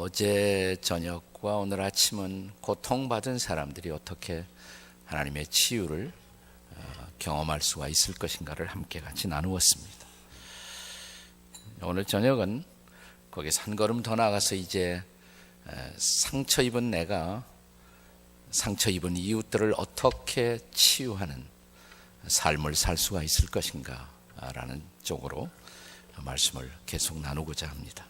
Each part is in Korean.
어제 저녁과 오늘 아침은 고통받은 사람들이 어떻게 하나님의 치유를 경험할 수가 있을 것인가를 함께 같이 나누었습니다. 오늘 저녁은 거기서 한 걸음 더 나가서 이제 상처 입은 내가 상처 입은 이웃들을 어떻게 치유하는 삶을 살 수가 있을 것인가 라는 쪽으로 말씀을 계속 나누고자 합니다.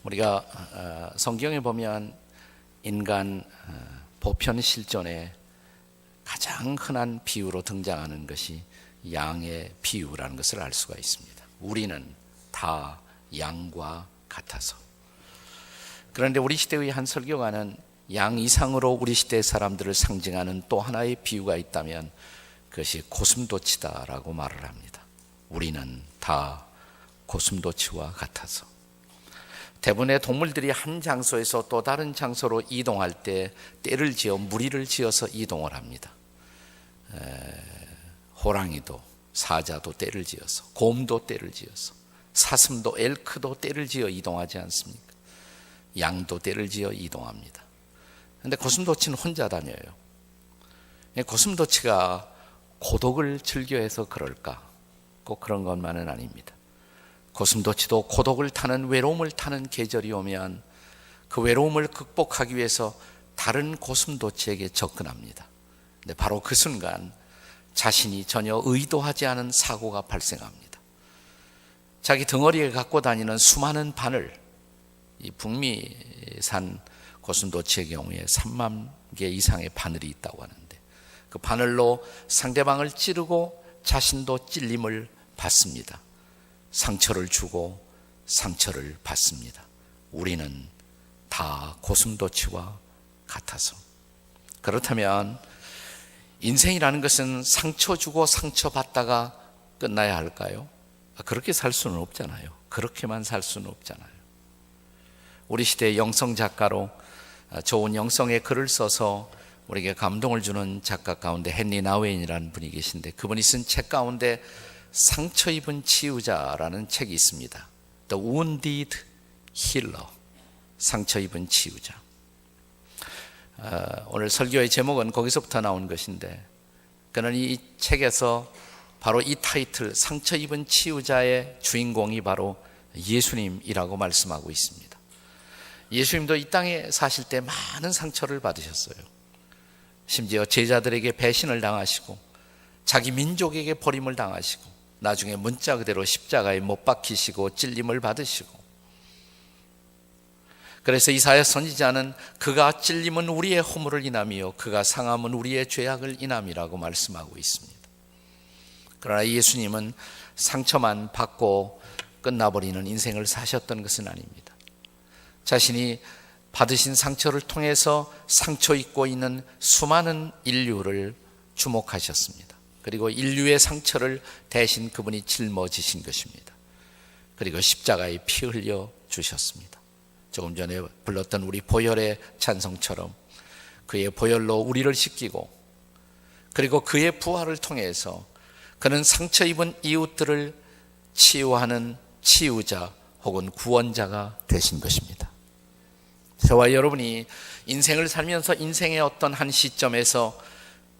우리가 성경에 보면 인간 보편 실존에 가장 흔한 비유로 등장하는 것이 양의 비유라는 것을 알 수가 있습니다. 우리는 다 양과 같아서. 그런데 우리 시대의 한 설교가는 양 이상으로 우리 시대 사람들을 상징하는 또 하나의 비유가 있다면 그것이 고슴도치다라고 말을 합니다. 우리는 다 고슴도치와 같아서. 대부분의 동물들이 한 장소에서 또 다른 장소로 이동할 때 떼를 지어 무리를 지어서 이동을 합니다. 호랑이도 사자도 떼를 지어서, 곰도 떼를 지어서, 사슴도 엘크도 떼를 지어 이동하지 않습니까? 양도 떼를 지어 이동합니다. 그런데 고슴도치는 혼자 다녀요. 고슴도치가 고독을 즐겨해서 그럴까? 꼭 그런 것만은 아닙니다. 고슴도치도 고독을 타는, 외로움을 타는 계절이 오면 그 외로움을 극복하기 위해서 다른 고슴도치에게 접근합니다. 근데 바로 그 순간 자신이 전혀 의도하지 않은 사고가 발생합니다. 자기 덩어리에 갖고 다니는 수많은 바늘, 이 북미산 고슴도치의 경우에 3만 개 이상의 바늘이 있다고 하는데 그 바늘로 상대방을 찌르고 자신도 찔림을 받습니다. 상처를 주고 상처를 받습니다. 우리는 다 고슴도치와 같아서. 그렇다면 인생이라는 것은 상처 주고 상처 받다가 끝나야 할까요? 그렇게 살 수는 없잖아요. 그렇게만 살 수는 없잖아요. 우리 시대의 영성 작가로 좋은 영성의 글을 써서 우리에게 감동을 주는 작가 가운데 헨리 나우엔이라는 분이 계신데 그분이 쓴 책 가운데 상처 입은 치유자라는 책이 있습니다. The Wounded Healer, 상처 입은 치유자. 오늘 설교의 제목은 거기서부터 나온 것인데 그는 이 책에서 바로 이 타이틀, 상처 입은 치유자의 주인공이 바로 예수님이라고 말씀하고 있습니다. 예수님도 이 땅에 사실 때 많은 상처를 받으셨어요. 심지어 제자들에게 배신을 당하시고 자기 민족에게 버림을 당하시고 나중에 문자 그대로 십자가에 못 박히시고 찔림을 받으시고, 그래서 이사야 선지자는 그가 찔림은 우리의 허물을 인함이요 그가 상함은 우리의 죄악을 인함이라고 말씀하고 있습니다. 그러나 예수님은 상처만 받고 끝나버리는 인생을 사셨던 것은 아닙니다. 자신이 받으신 상처를 통해서 상처 입고 있는 수많은 인류를 주목하셨습니다. 그리고 인류의 상처를 대신 그분이 짊어지신 것입니다. 그리고 십자가에 피 흘려 주셨습니다. 조금 전에 불렀던 우리 보혈의 찬송처럼 그의 보혈로 우리를 씻기고 그리고 그의 부활을 통해서 그는 상처 입은 이웃들을 치유하는 치유자 혹은 구원자가 되신 것입니다. 저와 여러분이 인생을 살면서 인생의 어떤 한 시점에서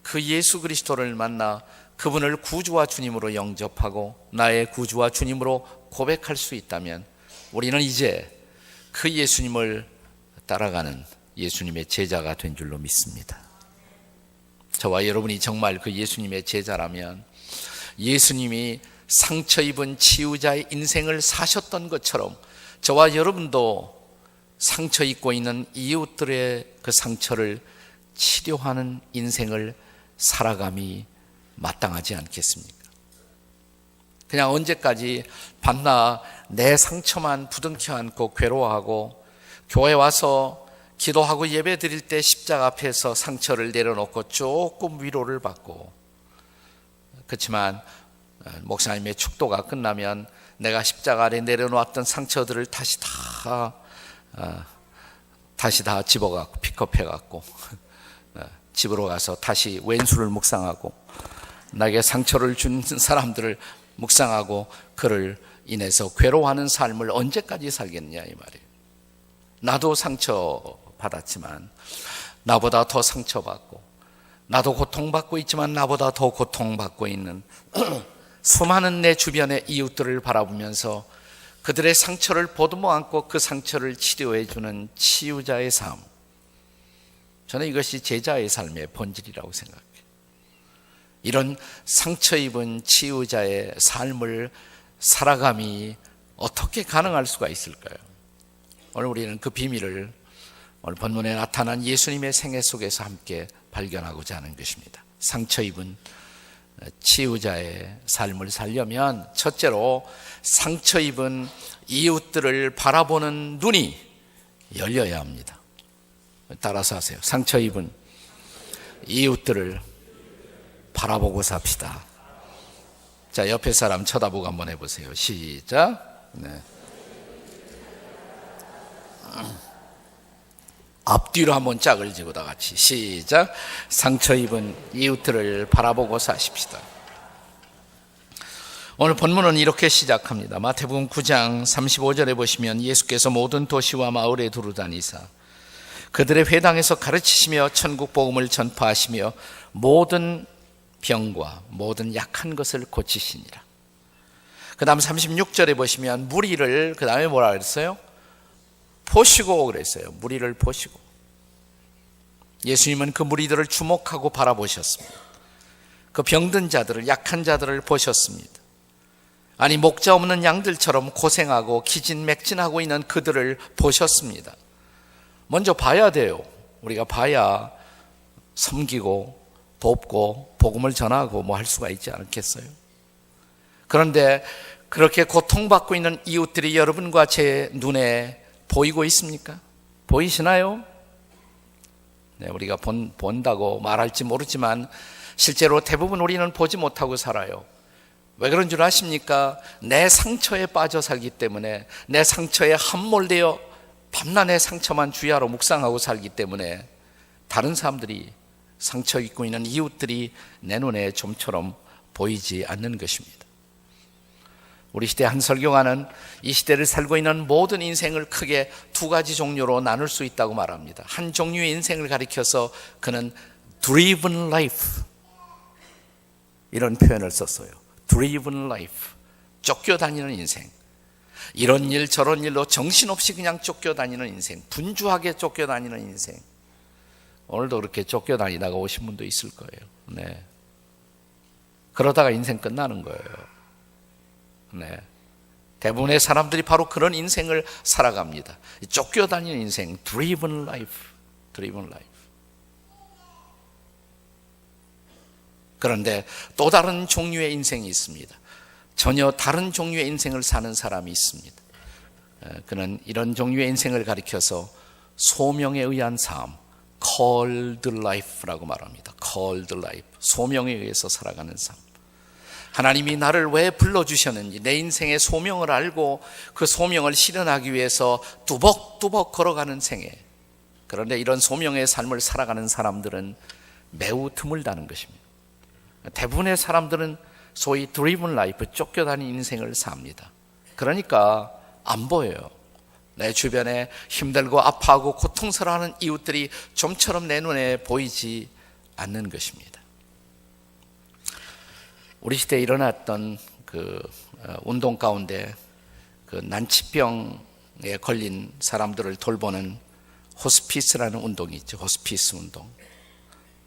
그 예수 그리스도를 만나 그분을 구주와 주님으로 영접하고 나의 구주와 주님으로 고백할 수 있다면 우리는 이제 그 예수님을 따라가는 예수님의 제자가 된 줄로 믿습니다. 저와 여러분이 정말 그 예수님의 제자라면 예수님이 상처 입은 치유자의 인생을 사셨던 것처럼 저와 여러분도 상처 입고 있는 이웃들의 그 상처를 치료하는 인생을 살아감이 마땅하지 않겠습니까? 그냥 언제까지 밤낮 내 상처만 부둥켜 안고 괴로워하고 교회 와서 기도하고 예배 드릴 때 십자가 앞에서 상처를 내려놓고 조금 위로를 받고, 그렇지만 목사님의 축도가 끝나면 내가 십자가 아래 내려놓았던 상처들을 다시 다 집어갖고 픽업해갖고 집으로 가서 다시 왼수를 묵상하고 나에게 상처를 준 사람들을 묵상하고 그를 인해서 괴로워하는 삶을 언제까지 살겠느냐 이 말이에요. 나도 상처받았지만 나보다 더 상처받고, 나도 고통받고 있지만 나보다 더 고통받고 있는 수많은 내 주변의 이웃들을 바라보면서 그들의 상처를 보듬어 안고 그 상처를 치료해 주는 치유자의 삶, 저는 이것이 제자의 삶의 본질이라고 생각해요. 이런 상처 입은 치유자의 삶을 살아감이 어떻게 가능할 수가 있을까요? 오늘 우리는 그 비밀을 오늘 본문에 나타난 예수님의 생애 속에서 함께 발견하고자 하는 것입니다. 상처 입은 치유자의 삶을 살려면 첫째로 상처 입은 이웃들을 바라보는 눈이 열려야 합니다. 따라서 하세요. 상처 입은 이웃들을 바라보고 삽시다. 자, 옆에 사람 쳐다보고 한번 해보세요. 시작. 네. 앞뒤로 한번 짝을 지고 다 같이 시작. 상처 입은 이웃들을 바라보고 사십시다. 오늘 본문은 이렇게 시작합니다. 마태복음 9장 35절에 보시면 예수께서 모든 도시와 마을에 두루다니사 그들의 회당에서 가르치시며 천국 복음을 전파하시며 모든 병과 모든 약한 것을 고치시니라. 그 다음 36절에 보시면 무리를, 그 다음에 뭐라 그랬어요? 보시고 그랬어요. 무리를 보시고. 예수님은 그 무리들을 주목하고 바라보셨습니다. 그 병든 자들을, 약한 자들을 보셨습니다. 아니, 목자 없는 양들처럼 고생하고 기진맥진하고 있는 그들을 보셨습니다. 먼저 봐야 돼요. 우리가 봐야 섬기고 돕고 복음을 전하고 뭐 할 수가 있지 않겠어요? 그런데 그렇게 고통받고 있는 이웃들이 여러분과 제 눈에 보이고 있습니까? 보이시나요? 네, 우리가 본다고 말할지 모르지만 실제로 대부분 우리는 보지 못하고 살아요. 왜 그런 줄 아십니까? 내 상처에 빠져 살기 때문에, 내 상처에 함몰되어 밤낮 내 상처만 주야로 묵상하고 살기 때문에 다른 사람들이, 상처 입고 있는 이웃들이 내 눈에 좀처럼 보이지 않는 것입니다. 우리 시대 한 설교가는 이 시대를 살고 있는 모든 인생을 크게 두 가지 종류로 나눌 수 있다고 말합니다. 한 종류의 인생을 가리켜서 그는 driven life, 이런 표현을 썼어요. driven life, 쫓겨다니는 인생. 이런 일 저런 일로 정신없이 그냥 쫓겨다니는 인생, 분주하게 쫓겨다니는 인생. 오늘도 그렇게 쫓겨다니다가 오신 분도 있을 거예요. 네. 그러다가 인생 끝나는 거예요. 네. 대부분의 사람들이 바로 그런 인생을 살아갑니다. 쫓겨다니는 인생, driven life, driven life. 그런데 또 다른 종류의 인생이 있습니다. 전혀 다른 종류의 인생을 사는 사람이 있습니다. 그는 이런 종류의 인생을 가리켜서 소명에 의한 삶, called life라고 말합니다. called life, 소명에 의해서 살아가는 삶. 하나님이 나를 왜 불러주셨는지, 내 인생의 소명을 알고 그 소명을 실현하기 위해서 뚜벅뚜벅 걸어가는 생애. 그런데 이런 소명의 삶을 살아가는 사람들은 매우 드물다는 것입니다. 대부분의 사람들은 소위 driven life, 쫓겨다니는 인생을 삽니다. 그러니까 안 보여요. 내 주변에 힘들고 아파하고 고통스러워하는 이웃들이 좀처럼 내 눈에 보이지 않는 것입니다. 우리 시대에 일어났던 그 운동 가운데 그 난치병에 걸린 사람들을 돌보는 호스피스라는 운동이 있죠. 호스피스 운동.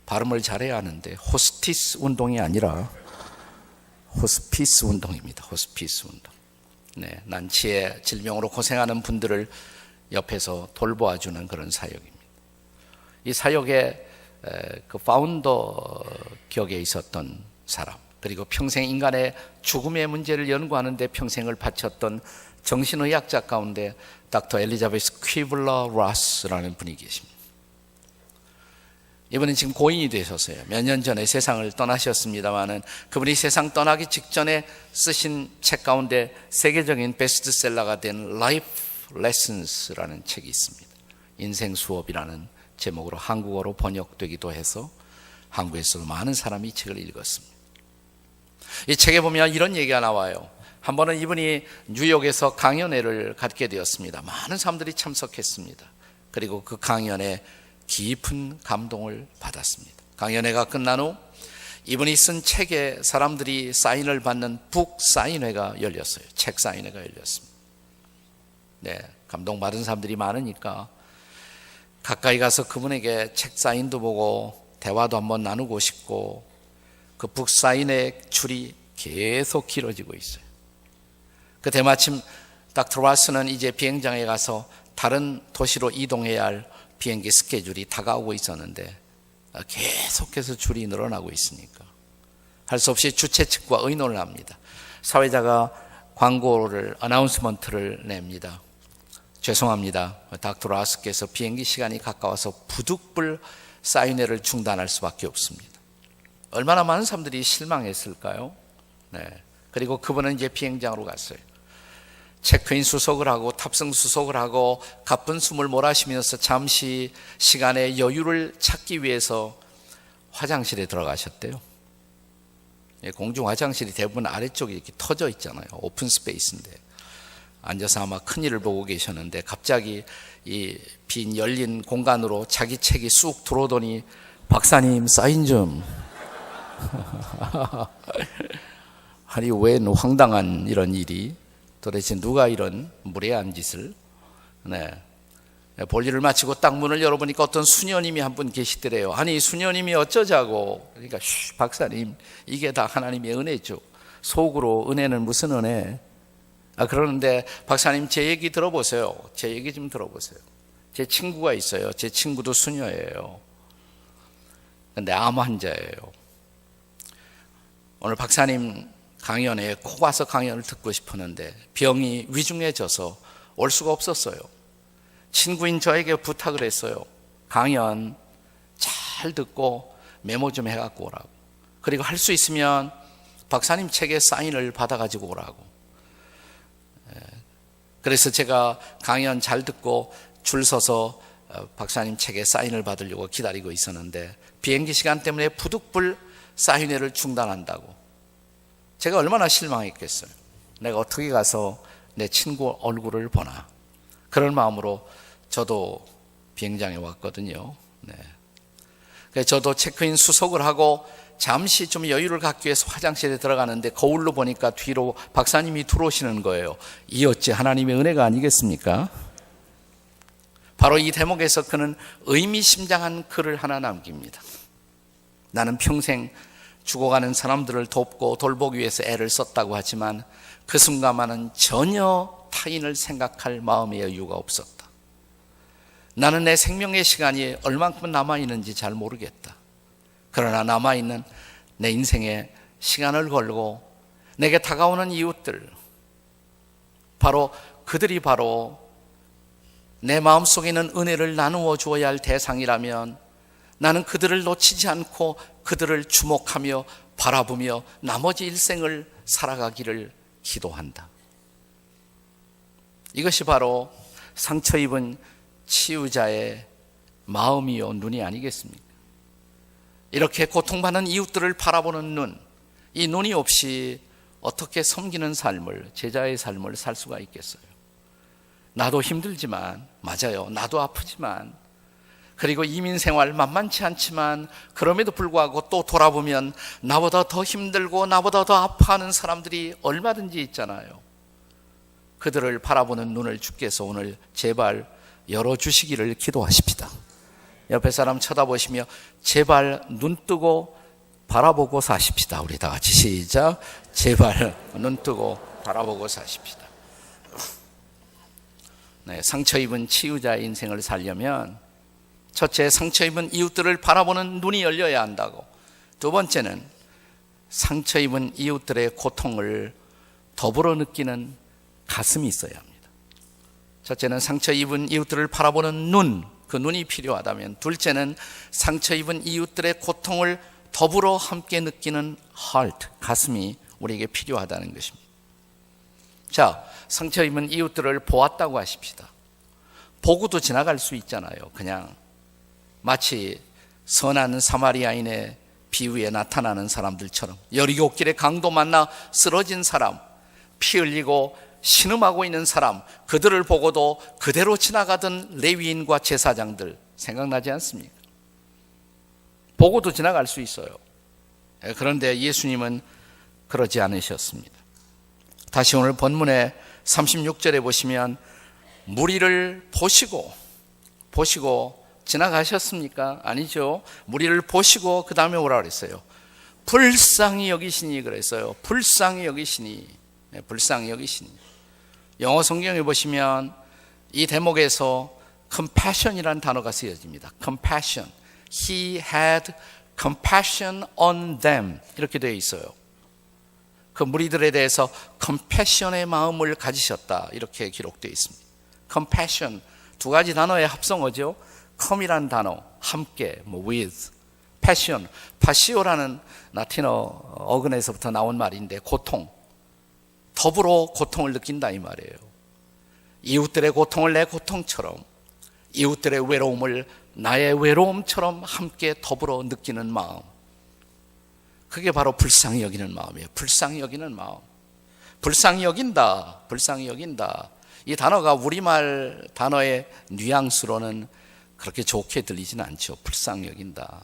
발음을 잘해야 하는데 호스티스 운동이 아니라 호스피스 운동입니다. 호스피스 운동. 네, 난치의 질병으로 고생하는 분들을 옆에서 돌보아주는 그런 사역입니다. 이 사역의 그 파운더 격에 있었던 사람, 그리고 평생 인간의 죽음의 문제를 연구하는 데 평생을 바쳤던 정신의학자 가운데 닥터 엘리자베스 퀴블러 로스라는 분이 계십니다. 이분은 지금 고인이 되셨어요. 몇 년 전에 세상을 떠나셨습니다마는 그분이 세상 떠나기 직전에 쓰신 책 가운데 세계적인 베스트셀러가 된 Life Lessons라는 책이 있습니다. 인생 수업이라는 제목으로 한국어로 번역되기도 해서 한국에서도 많은 사람이 이 책을 읽었습니다. 이 책에 보면 이런 얘기가 나와요. 한 번은 이분이 뉴욕에서 강연회를 갖게 되었습니다. 많은 사람들이 참석했습니다. 그리고 그 강연에 깊은 감동을 받았습니다. 강연회가 끝난 후 이분이 쓴 책에 사람들이 사인을 받는 북 사인회가 열렸어요. 책 사인회가 열렸습니다. 네, 감동받은 사람들이 많으니까 가까이 가서 그분에게 책 사인도 보고 대화도 한번 나누고 싶고, 그 북 사인회 줄이 계속 길어지고 있어요. 그때 마침 닥터 라스는 이제 비행장에 가서 다른 도시로 이동해야 할 비행기 스케줄이 다가오고 있었는데 계속해서 줄이 늘어나고 있으니까 할 수 없이 주최 측과 의논을 합니다. 사회자가 광고를, 어나운스먼트를 냅니다. 죄송합니다. 닥터 라스께서 비행기 시간이 가까워서 부득불 사인회를 중단할 수밖에 없습니다. 얼마나 많은 사람들이 실망했을까요? 네. 그리고 그분은 이제 비행장으로 갔어요. 체크인 수속을 하고 탑승 수속을 하고 가쁜 숨을 몰아쉬면서 잠시 시간의 여유를 찾기 위해서 화장실에 들어가셨대요. 공중 화장실이 대부분 아래쪽에 이렇게 터져 있잖아요. 오픈 스페이스인데 앉아서 아마 큰일을 보고 계셨는데 갑자기 이 빈 열린 공간으로 자기 책이 쑥 들어오더니 박사님 사인 좀. 아니 웬 황당한 이런 일이, 도대체 누가 이런 무례한 짓을. 네. 볼일을 마치고 딱 문을 열어보니까 어떤 수녀님이 한 분 계시더래요. 아니 수녀님이 어쩌자고. 그러니까 박사님 이게 다 하나님의 은혜죠. 속으로 은혜는 무슨 은혜. 그러는데 박사님 제 얘기 들어보세요. 제 얘기 좀 들어보세요. 제 친구가 있어요. 제 친구도 수녀예요. 근데 암 환자예요. 오늘 박사님 강연에 꼭 와서 강연을 듣고 싶었는데 병이 위중해져서 올 수가 없었어요. 친구인 저에게 부탁을 했어요. 강연 잘 듣고 메모 좀 해갖고 오라고. 그리고 할 수 있으면 박사님 책에 사인을 받아가지고 오라고. 그래서 제가 강연 잘 듣고 줄 서서 박사님 책에 사인을 받으려고 기다리고 있었는데 비행기 시간 때문에 부득불 사인회를 중단한다고. 제가 얼마나 실망했겠어요. 내가 어떻게 가서 내 친구 얼굴을 보나. 그런 마음으로 저도 비행장에 왔거든요. 네. 그래서 저도 체크인 수속을 하고 잠시 좀 여유를 갖기 위해서 화장실에 들어가는데 거울로 보니까 뒤로 박사님이 들어오시는 거예요. 이 어찌 하나님의 은혜가 아니겠습니까? 바로 이 대목에서 그는 의미심장한 글을 하나 남깁니다. 나는 평생 죽어가는 사람들을 돕고 돌보기 위해서 애를 썼다고 하지만 그 순간만은 전혀 타인을 생각할 마음의 여유가 없었다. 나는 내 생명의 시간이 얼만큼 남아있는지 잘 모르겠다. 그러나 남아있는 내 인생에 시간을 걸고 내게 다가오는 이웃들, 그들이 바로 내 마음속에 있는 은혜를 나누어 주어야 할 대상이라면 나는 그들을 놓치지 않고 그들을 주목하며 바라보며 나머지 일생을 살아가기를 기도한다. 이것이 바로 상처 입은 치유자의 마음이요 눈이 아니겠습니까? 이렇게 고통받는 이웃들을 바라보는 눈, 이 눈이 없이 어떻게 섬기는 삶을, 제자의 삶을 살 수가 있겠어요? 나도 힘들지만, 맞아요. 나도 아프지만, 그리고 이민생활 만만치 않지만 그럼에도 불구하고 또 돌아보면 나보다 더 힘들고 나보다 더 아파하는 사람들이 얼마든지 있잖아요. 그들을 바라보는 눈을 주께서 오늘 제발 열어주시기를 기도하십시다. 옆에 사람 쳐다보시며 제발 눈 뜨고 바라보고 사십시다. 우리 다 같이 시작. 제발 눈 뜨고 바라보고 사십시다. 네, 상처 입은 치유자의 인생을 살려면 첫째, 상처 입은 이웃들을 바라보는 눈이 열려야 한다고. 두 번째는 상처 입은 이웃들의 고통을 더불어 느끼는 가슴이 있어야 합니다. 첫째는 상처 입은 이웃들을 바라보는 눈, 그 눈이 필요하다면, 둘째는 상처 입은 이웃들의 고통을 더불어 함께 느끼는 heart, 가슴이 우리에게 필요하다는 것입니다. 자, 상처 입은 이웃들을 보았다고 하십시다. 보고도 지나갈 수 있잖아요. 그냥 마치 선한 사마리아인의 비유에 나타나는 사람들처럼 여리고길에 강도 만나 쓰러진 사람, 피 흘리고 신음하고 있는 사람, 그들을 보고도 그대로 지나가던 레위인과 제사장들 생각나지 않습니까? 보고도 지나갈 수 있어요. 그런데 예수님은 그러지 않으셨습니다. 다시 오늘 본문의 36절에 보시면 무리를 보시고 지나가셨습니까? 아니죠. 무리를 보시고 그 다음에 뭐라 그랬어요? 불쌍히 여기시니 그랬어요. 불쌍히 여기시니. 영어 성경에 보시면 이 대목에서 compassion이라는 단어가 쓰여집니다. compassion. He had compassion on them. 이렇게 되어 있어요. 그 무리들에 대해서 compassion의 마음을 가지셨다. 이렇게 기록되어 있습니다. compassion. 두 가지 단어의 합성어죠. come이라는 단어, 함께, with. passion. 파시오라는 라틴어 어근에서부터 나온 말인데 고통. 더불어 고통을 느낀다 이 말이에요. 이웃들의 고통을 내 고통처럼, 이웃들의 외로움을 나의 외로움처럼 함께 더불어 느끼는 마음. 그게 바로 불쌍히 여기는 마음이에요. 불쌍히 여기는 마음. 불쌍히 여긴다. 이 단어가 우리말 단어의 뉘앙스로는 그렇게 좋게 들리지는 않죠. 불쌍히 여긴다.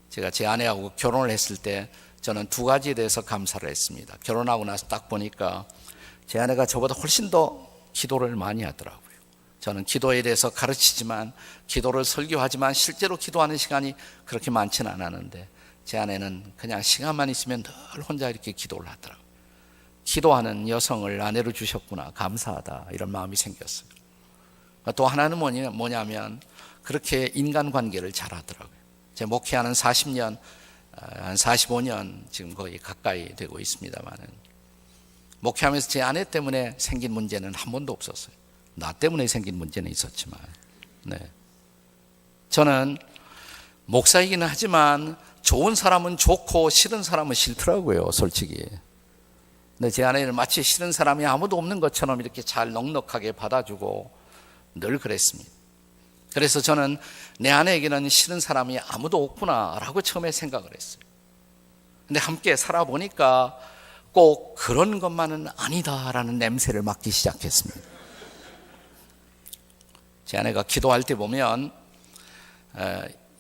제가 제 아내하고 결혼을 했을 때 저는 두 가지에 대해서 감사를 했습니다. 결혼하고 나서 딱 보니까 제 아내가 저보다 훨씬 더 기도를 많이 하더라고요. 저는 기도에 대해서 가르치지만, 기도를 설교하지만 실제로 기도하는 시간이 그렇게 많지는 않았는데 제 아내는 그냥 시간만 있으면 늘 혼자 이렇게 기도를 하더라고요. 기도하는 여성을 아내로 주셨구나, 감사하다, 이런 마음이 생겼어요. 또 하나는 뭐냐면 그렇게 인간관계를 잘 하더라고요. 제 목회하는 40년, 한 45년 지금 거의 가까이 되고 있습니다만은, 목회하면서 제 아내 때문에 생긴 문제는 한 번도 없었어요. 나 때문에 생긴 문제는 있었지만, 저는 목사이기는 하지만 좋은 사람은 좋고 싫은 사람은 싫더라고요, 솔직히. 근데 제 아내는 마치 싫은 사람이 아무도 없는 것처럼 이렇게 잘 넉넉하게 받아주고 늘 그랬습니다. 그래서 저는 내 아내에게는 싫은 사람이 아무도 없구나 라고 처음에 생각을 했어요. 근데 함께 살아보니까 꼭 그런 것만은 아니다라는 냄새를 맡기 시작했습니다. 제 아내가 기도할 때 보면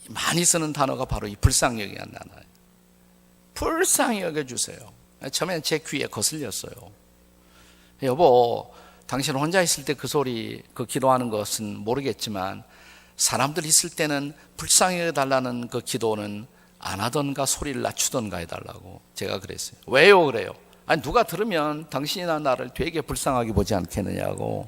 많이 쓰는 단어가 바로 이 불쌍히 여기는 단어예요. 불쌍히 여겨주세요. 처음에는 제 귀에 거슬렸어요. 여보, 당신 혼자 있을 때 그 소리, 그 기도하는 것은 모르겠지만 사람들 있을 때는 불쌍히 여겨달라는 그 기도는 안 하던가 소리를 낮추던가 해달라고 제가 그랬어요. 왜요? 그래요. 아니, 누가 들으면 당신이나 나를 되게 불쌍하게 보지 않겠느냐고.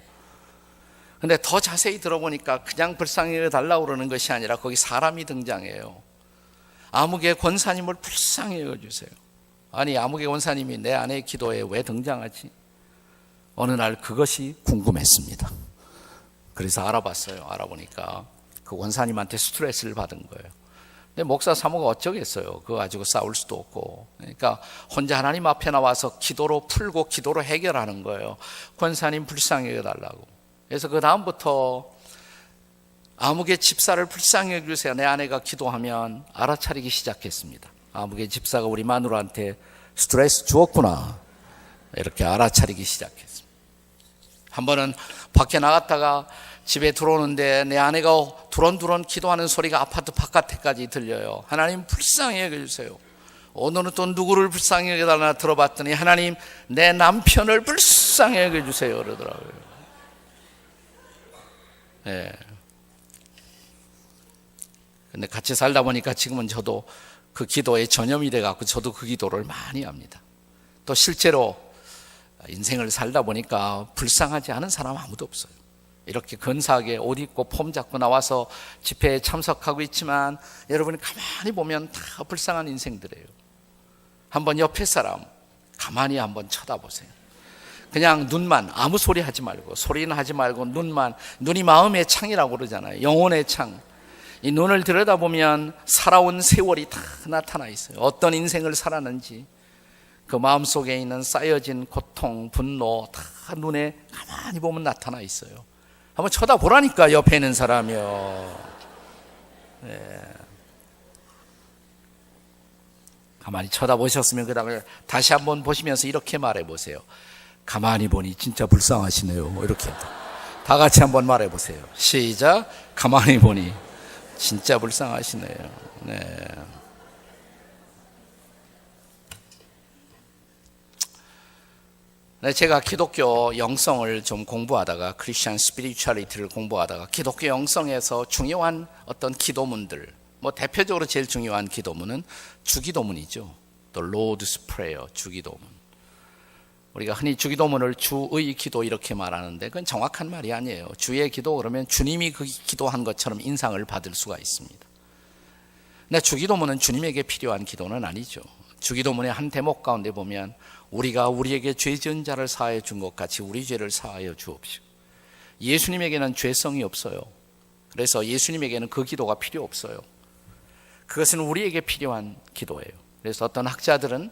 근데 더 자세히 들어보니까 그냥 불쌍히 여겨달라고 그러는 것이 아니라 거기 사람이 등장해요. 아무개 권사님을 불쌍히 여겨주세요. 아니, 아무개 권사님이 내 아내의 기도에 왜 등장하지? 어느 날 그것이 궁금했습니다. 그래서 알아봤어요. 알아보니까 그 권사님한테 스트레스를 받은 거예요. 근데 목사 사모가 어쩌겠어요. 그거 가지고 싸울 수도 없고. 그러니까 혼자 하나님 앞에 나와서 기도로 풀고 기도로 해결하는 거예요. 권사님 불쌍히 여겨달라고. 그래서 그 다음부터 아무개 집사를 불쌍히 여겨주세요. 내 아내가 기도하면 알아차리기 시작했습니다. 아무개 집사가 우리 마누라한테 스트레스 주었구나, 이렇게 알아차리기 시작했습니다. 한 번은 밖에 나갔다가 집에 들어오는데 내 아내가 두런두런 기도하는 소리가 아파트 바깥에까지 들려요. 하나님 불쌍히 여겨주세요. 오늘은 또 누구를 불쌍히 여겨달라나 들어봤더니 하나님 내 남편을 불쌍히 여겨주세요 그러더라고요. 근데 같이 살다 보니까 지금은 저도 그 기도에 전염이 돼갖고 저도 그 기도를 많이 합니다. 또 실제로 인생을 살다 보니까 불쌍하지 않은 사람 아무도 없어요. 이렇게 근사하게 옷 입고 폼 잡고 나와서 집회에 참석하고 있지만 여러분이 가만히 보면 다 불쌍한 인생들이에요. 한번 옆에 사람 가만히 한번 쳐다보세요. 그냥 눈만, 아무 소리 하지 말고, 소리는 하지 말고 눈만, 눈이 마음의 창이라고 그러잖아요. 영혼의 창. 이 눈을 들여다보면 살아온 세월이 다 나타나 있어요. 어떤 인생을 살았는지, 그 마음속에 있는 쌓여진 고통, 분노 다 눈에 가만히 보면 나타나 있어요. 한번 쳐다보라니까, 옆에 있는 사람이요. 가만히 쳐다보셨으면 그 다음에 다시 한번 보시면서 이렇게 말해 보세요. 가만히 보니 진짜 불쌍하시네요. 이렇게 다 같이 한번 말해 보세요. 시작. 가만히 보니 진짜 불쌍하시네요. 네. 네, 제가 기독교 영성을 좀 공부하다가 크리스천 스피리추얼리티를 공부하다가 기독교 영성에서 중요한 어떤 기도문들, 뭐 대표적으로 제일 중요한 기도문은 주기도문이죠. 또 로드스 프레이어, 주기도문. 우리가 흔히 주기도문을 주의 기도 이렇게 말하는데 그건 정확한 말이 아니에요. 주의 기도 그러면 주님이 그 기도한 것처럼 인상을 받을 수가 있습니다. 근데 주기도문은 주님에게 필요한 기도는 아니죠. 주기도문의 한 대목 가운데 보면 우리가 우리에게 죄 지은 자를 사하여 준 것 같이 우리 죄를 사하여 주옵시오. 예수님에게는 죄성이 없어요. 그래서 예수님에게는 그 기도가 필요 없어요. 그것은 우리에게 필요한 기도예요. 그래서 어떤 학자들은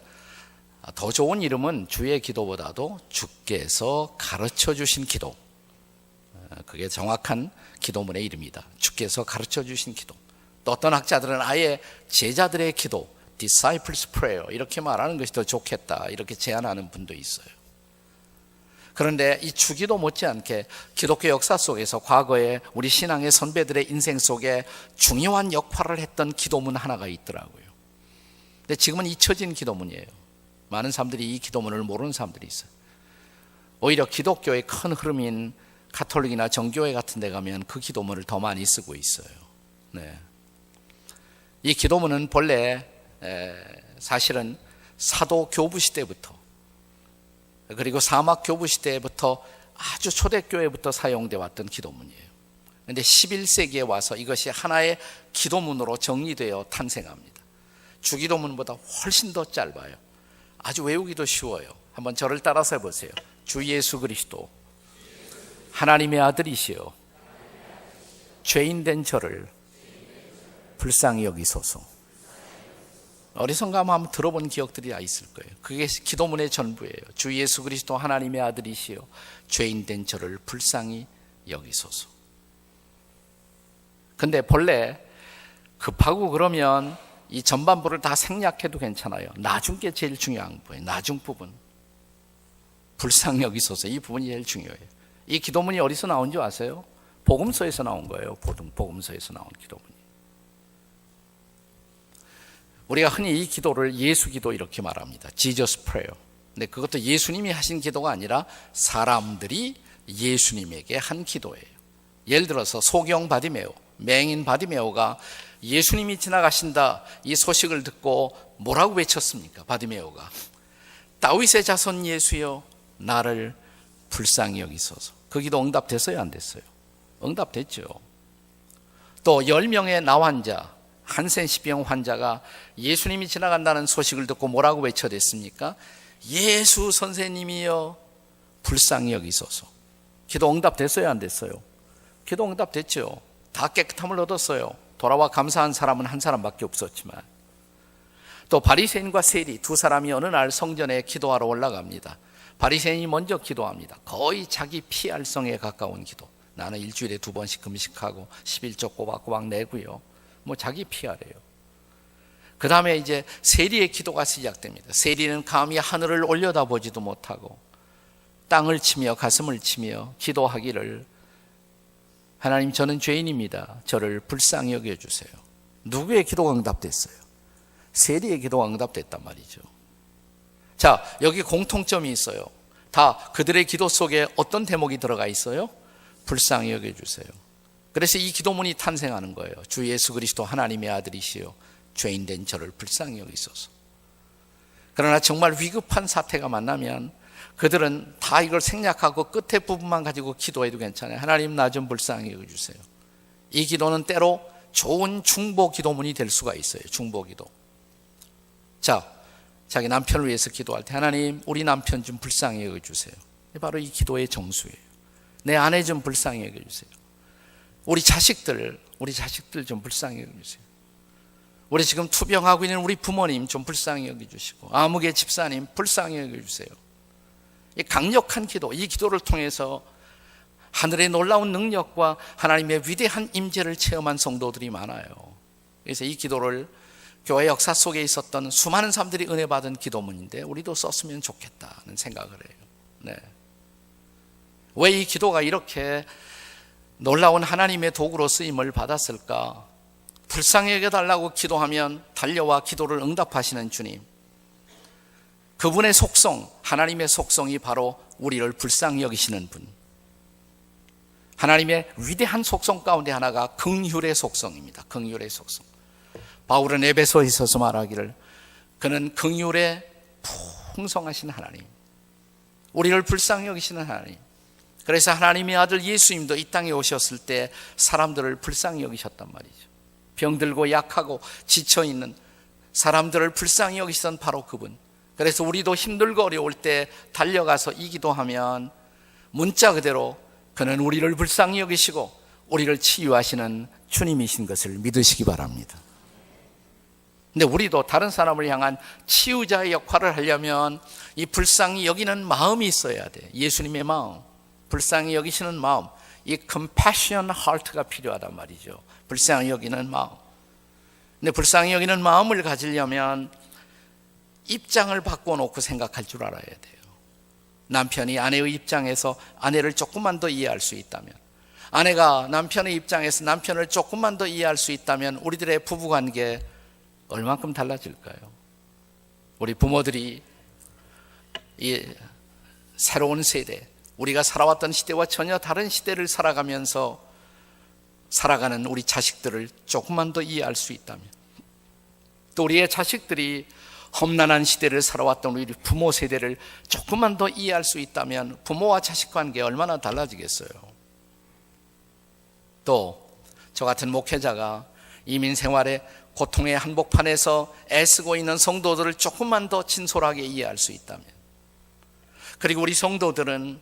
더 좋은 이름은 주의 기도보다도 주께서 가르쳐 주신 기도, 그게 정확한 기도문의 이름이다. 주께서 가르쳐 주신 기도. 또 어떤 학자들은 아예 제자들의 기도, disciples prayer 이렇게 말하는 것이 더 좋겠다 이렇게 제안하는 분도 있어요. 그런데 이 주기도 못지않게 기독교 역사 속에서 과거에 우리 신앙의 선배들의 인생 속에 중요한 역할을 했던 기도문 하나가 있더라고요. 근데 지금은 잊혀진 기도문이에요. 많은 사람들이 이 기도문을 모르는 사람들이 있어요. 오히려 기독교의 큰 흐름인 가톨릭이나 정교회 같은 데 가면 그 기도문을 더 많이 쓰고 있어요. 네. 이 기도문은 본래 사실은 사도 교부 시대부터 그리고 사막 교부 시대부터 아주 초대교회부터 사용되어 왔던 기도문이에요. 그런데 11세기에 와서 이것이 하나의 기도문으로 정리되어 탄생합니다. 주기도문보다 훨씬 더 짧아요. 아주 외우기도 쉬워요. 한번 저를 따라서 해보세요. 주 예수 그리스도 하나님의 아들이시여 죄인된 저를 불쌍히 여기소서. 어디선가 한번 들어본 기억들이 다 있을 거예요. 그게 기도문의 전부예요. 주 예수 그리스도 하나님의 아들이시여 죄인된 저를 불쌍히 여기소서. 근데 본래 급하고 그러면 이 전반부를 다 생략해도 괜찮아요. 나중 게 제일 중요한 부분이에요. 나중 부분. 불쌍히 여기소서. 이 부분이 제일 중요해요. 이 기도문이 어디서 나온 줄 아세요? 복음서에서 나온 거예요. 복음서에서 나온 기도문이. 우리가 흔히 이 기도를 예수 기도 이렇게 말합니다. Jesus prayer. 근데 그것도 예수님이 하신 기도가 아니라 사람들이 예수님에게 한 기도예요. 예를 들어서 소경 바디메오, 맹인 바디메오가 예수님이 지나가신다 이 소식을 듣고 뭐라고 외쳤습니까? 바디메오가 다윗의 자손 예수여 나를 불쌍히 여기소서. 그 기도 응답됐어요? 안 됐어요? 응답됐죠. 또 10명의 나환자 한센시병 환자가 예수님이 지나간다는 소식을 듣고 뭐라고 외쳐댔습니까? 예수 선생님이여 불쌍히 여기소서. 기도 응답됐어요? 안 됐어요? 기도 응답됐죠. 다 깨끗함을 얻었어요. 돌아와 감사한 사람은 한 사람밖에 없었지만. 또 바리새인과 세리 두 사람이 어느 날 성전에 기도하러 올라갑니다. 바리새인이 먼저 기도합니다. 거의 자기 피할성에 가까운 기도. 나는 일주일에 2번씩 금식하고 11조 꼬박꼬박 내고요. 뭐 자기 피하래요. 그 다음에 이제 세리의 기도가 시작됩니다. 세리는 감히 하늘을 올려다보지도 못하고 땅을 치며 가슴을 치며 기도하기를 하나님 저는 죄인입니다. 저를 불쌍히 여겨주세요. 누구의 기도가 응답됐어요? 세리의 기도가 응답됐단 말이죠. 자, 여기 공통점이 있어요. 다 그들의 기도 속에 어떤 대목이 들어가 있어요? 불쌍히 여겨주세요. 그래서 이 기도문이 탄생하는 거예요. 주 예수 그리스도 하나님의 아들이시여 죄인된 저를 불쌍히 여기소서. 그러나 정말 위급한 사태가 만나면 그들은 다 이걸 생략하고 끝에 부분만 가지고 기도해도 괜찮아요. 하나님 나 좀 불쌍히 여겨주세요. 이 기도는 때로 좋은 중보 기도문이 될 수가 있어요. 중보 기도. 자, 자기 남편을 위해서 기도할 때 하나님 우리 남편 좀 불쌍히 여겨주세요. 바로 이 기도의 정수예요. 내 아내 좀 불쌍히 여겨주세요. 우리 자식들 좀 불쌍히 여겨주세요. 우리 지금 투병하고 있는 우리 부모님 좀 불쌍히 여겨주시고 아무개 집사님 불쌍히 여겨주세요. 이 강력한 기도, 이 기도를 통해서 하늘의 놀라운 능력과 하나님의 위대한 임재를 체험한 성도들이 많아요. 그래서 이 기도를 교회 역사 속에 있었던 수많은 사람들이 은혜 받은 기도문인데 우리도 썼으면 좋겠다는 생각을 해요. 네. 왜 이 기도가 이렇게 놀라운 하나님의 도구로 쓰임을 받았을까? 불쌍히 여겨달라고 기도하면 달려와 기도를 응답하시는 주님, 그분의 속성, 하나님의 속성이 바로 우리를 불쌍히 여기시는 분. 하나님의 위대한 속성 가운데 하나가 긍휼의 속성입니다. 긍휼의 속성. 바울은 에베소에 있어서 말하기를 그는 긍휼에 풍성하신 하나님, 우리를 불쌍히 여기시는 하나님. 그래서 하나님의 아들 예수님도 이 땅에 오셨을 때 사람들을 불쌍히 여기셨단 말이죠. 병들고 약하고 지쳐있는 사람들을 불쌍히 여기시던 바로 그분. 그래서 우리도 힘들고 어려울 때 달려가서 이 기도하면 문자 그대로 그는 우리를 불쌍히 여기시고 우리를 치유하시는 주님이신 것을 믿으시기 바랍니다. 근데 우리도 다른 사람을 향한 치유자의 역할을 하려면 이 불쌍히 여기는 마음이 있어야 돼. 예수님의 마음, 불쌍히 여기시는 마음, 이 compassion heart가 필요하단 말이죠. 불쌍히 여기는 마음. 근데 불쌍히 여기는 마음을 가지려면 입장을 바꿔놓고 생각할 줄 알아야 돼요. 남편이 아내의 입장에서 아내를 조금만 더 이해할 수 있다면, 아내가 남편의 입장에서 남편을 조금만 더 이해할 수 있다면 우리들의 부부관계 얼만큼 달라질까요? 우리 부모들이 이 새로운 세대, 우리가 살아왔던 시대와 전혀 다른 시대를 살아가면서 살아가는 우리 자식들을 조금만 더 이해할 수 있다면, 또 우리의 자식들이 험난한 시대를 살아왔던 우리 부모 세대를 조금만 더 이해할 수 있다면 부모와 자식 관계 얼마나 달라지겠어요? 또 저 같은 목회자가 이민 생활의 고통의 한복판에서 애쓰고 있는 성도들을 조금만 더 진솔하게 이해할 수 있다면, 그리고 우리 성도들은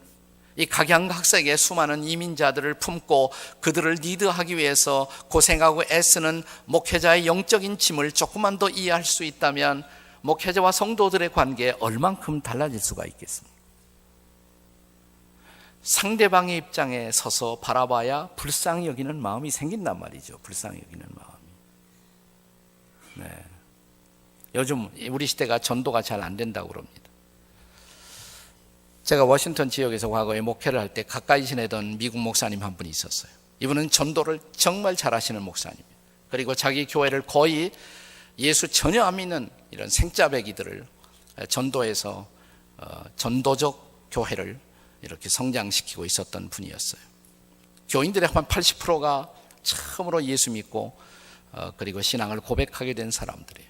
이 각양각색의 수많은 이민자들을 품고 그들을 리드하기 위해서 고생하고 애쓰는 목회자의 영적인 짐을 조금만 더 이해할 수 있다면 목회자와 성도들의 관계에 얼만큼 달라질 수가 있겠습니까? 상대방의 입장에 서서 바라봐야 불쌍히 여기는 마음이 생긴단 말이죠. 불쌍히 여기는 마음이. 네. 요즘 우리 시대가 전도가 잘 안 된다고 그럽니다. 제가 워싱턴 지역에서 과거에 목회를 할 때 가까이 지내던 미국 목사님 한 분이 있었어요. 이분은 전도를 정말 잘하시는 목사님이에요. 그리고 자기 교회를 거의 예수 전혀 안 믿는 이런 생짜배기들을 전도해서 전도적 교회를 이렇게 성장시키고 있었던 분이었어요. 교인들의 한 80%가 처음으로 예수 믿고 그리고 신앙을 고백하게 된 사람들이에요.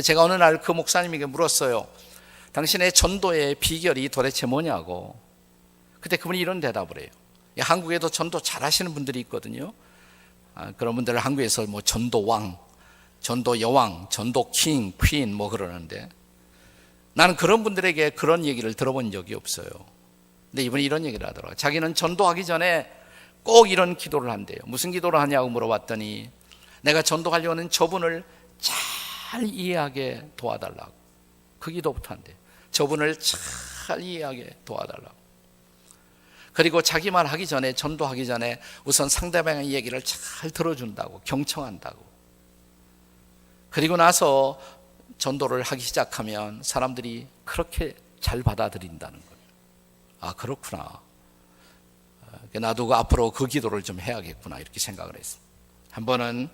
제가 어느 날 그 목사님에게 물었어요. 당신의 전도의 비결이 도대체 뭐냐고. 그때 그분이 이런 대답을 해요. 한국에도 전도 잘하시는 분들이 있거든요. 그런 분들을 한국에서 뭐 전도왕, 전도 여왕, 전도 킹, 퀸 뭐 그러는데, 나는 그런 분들에게 그런 얘기를 들어본 적이 없어요. 근데 이분이 이런 얘기를 하더라고요. 자기는 전도하기 전에 꼭 이런 기도를 한대요. 무슨 기도를 하냐고 물어봤더니 내가 전도하려고 하는 저분을 잘 이해하게 도와달라고. 그 기도부터 한대요. 저분을 잘 이해하게 도와달라고. 그리고 자기 말 하기 전에, 전도하기 전에 우선 상대방의 얘기를 잘 들어준다고, 경청한다고. 그리고 나서 전도를 하기 시작하면 사람들이 그렇게 잘 받아들인다는 거예요. 아, 그렇구나. 나도 앞으로 그 기도를 좀 해야겠구나, 이렇게 생각을 했습니다. 한 번은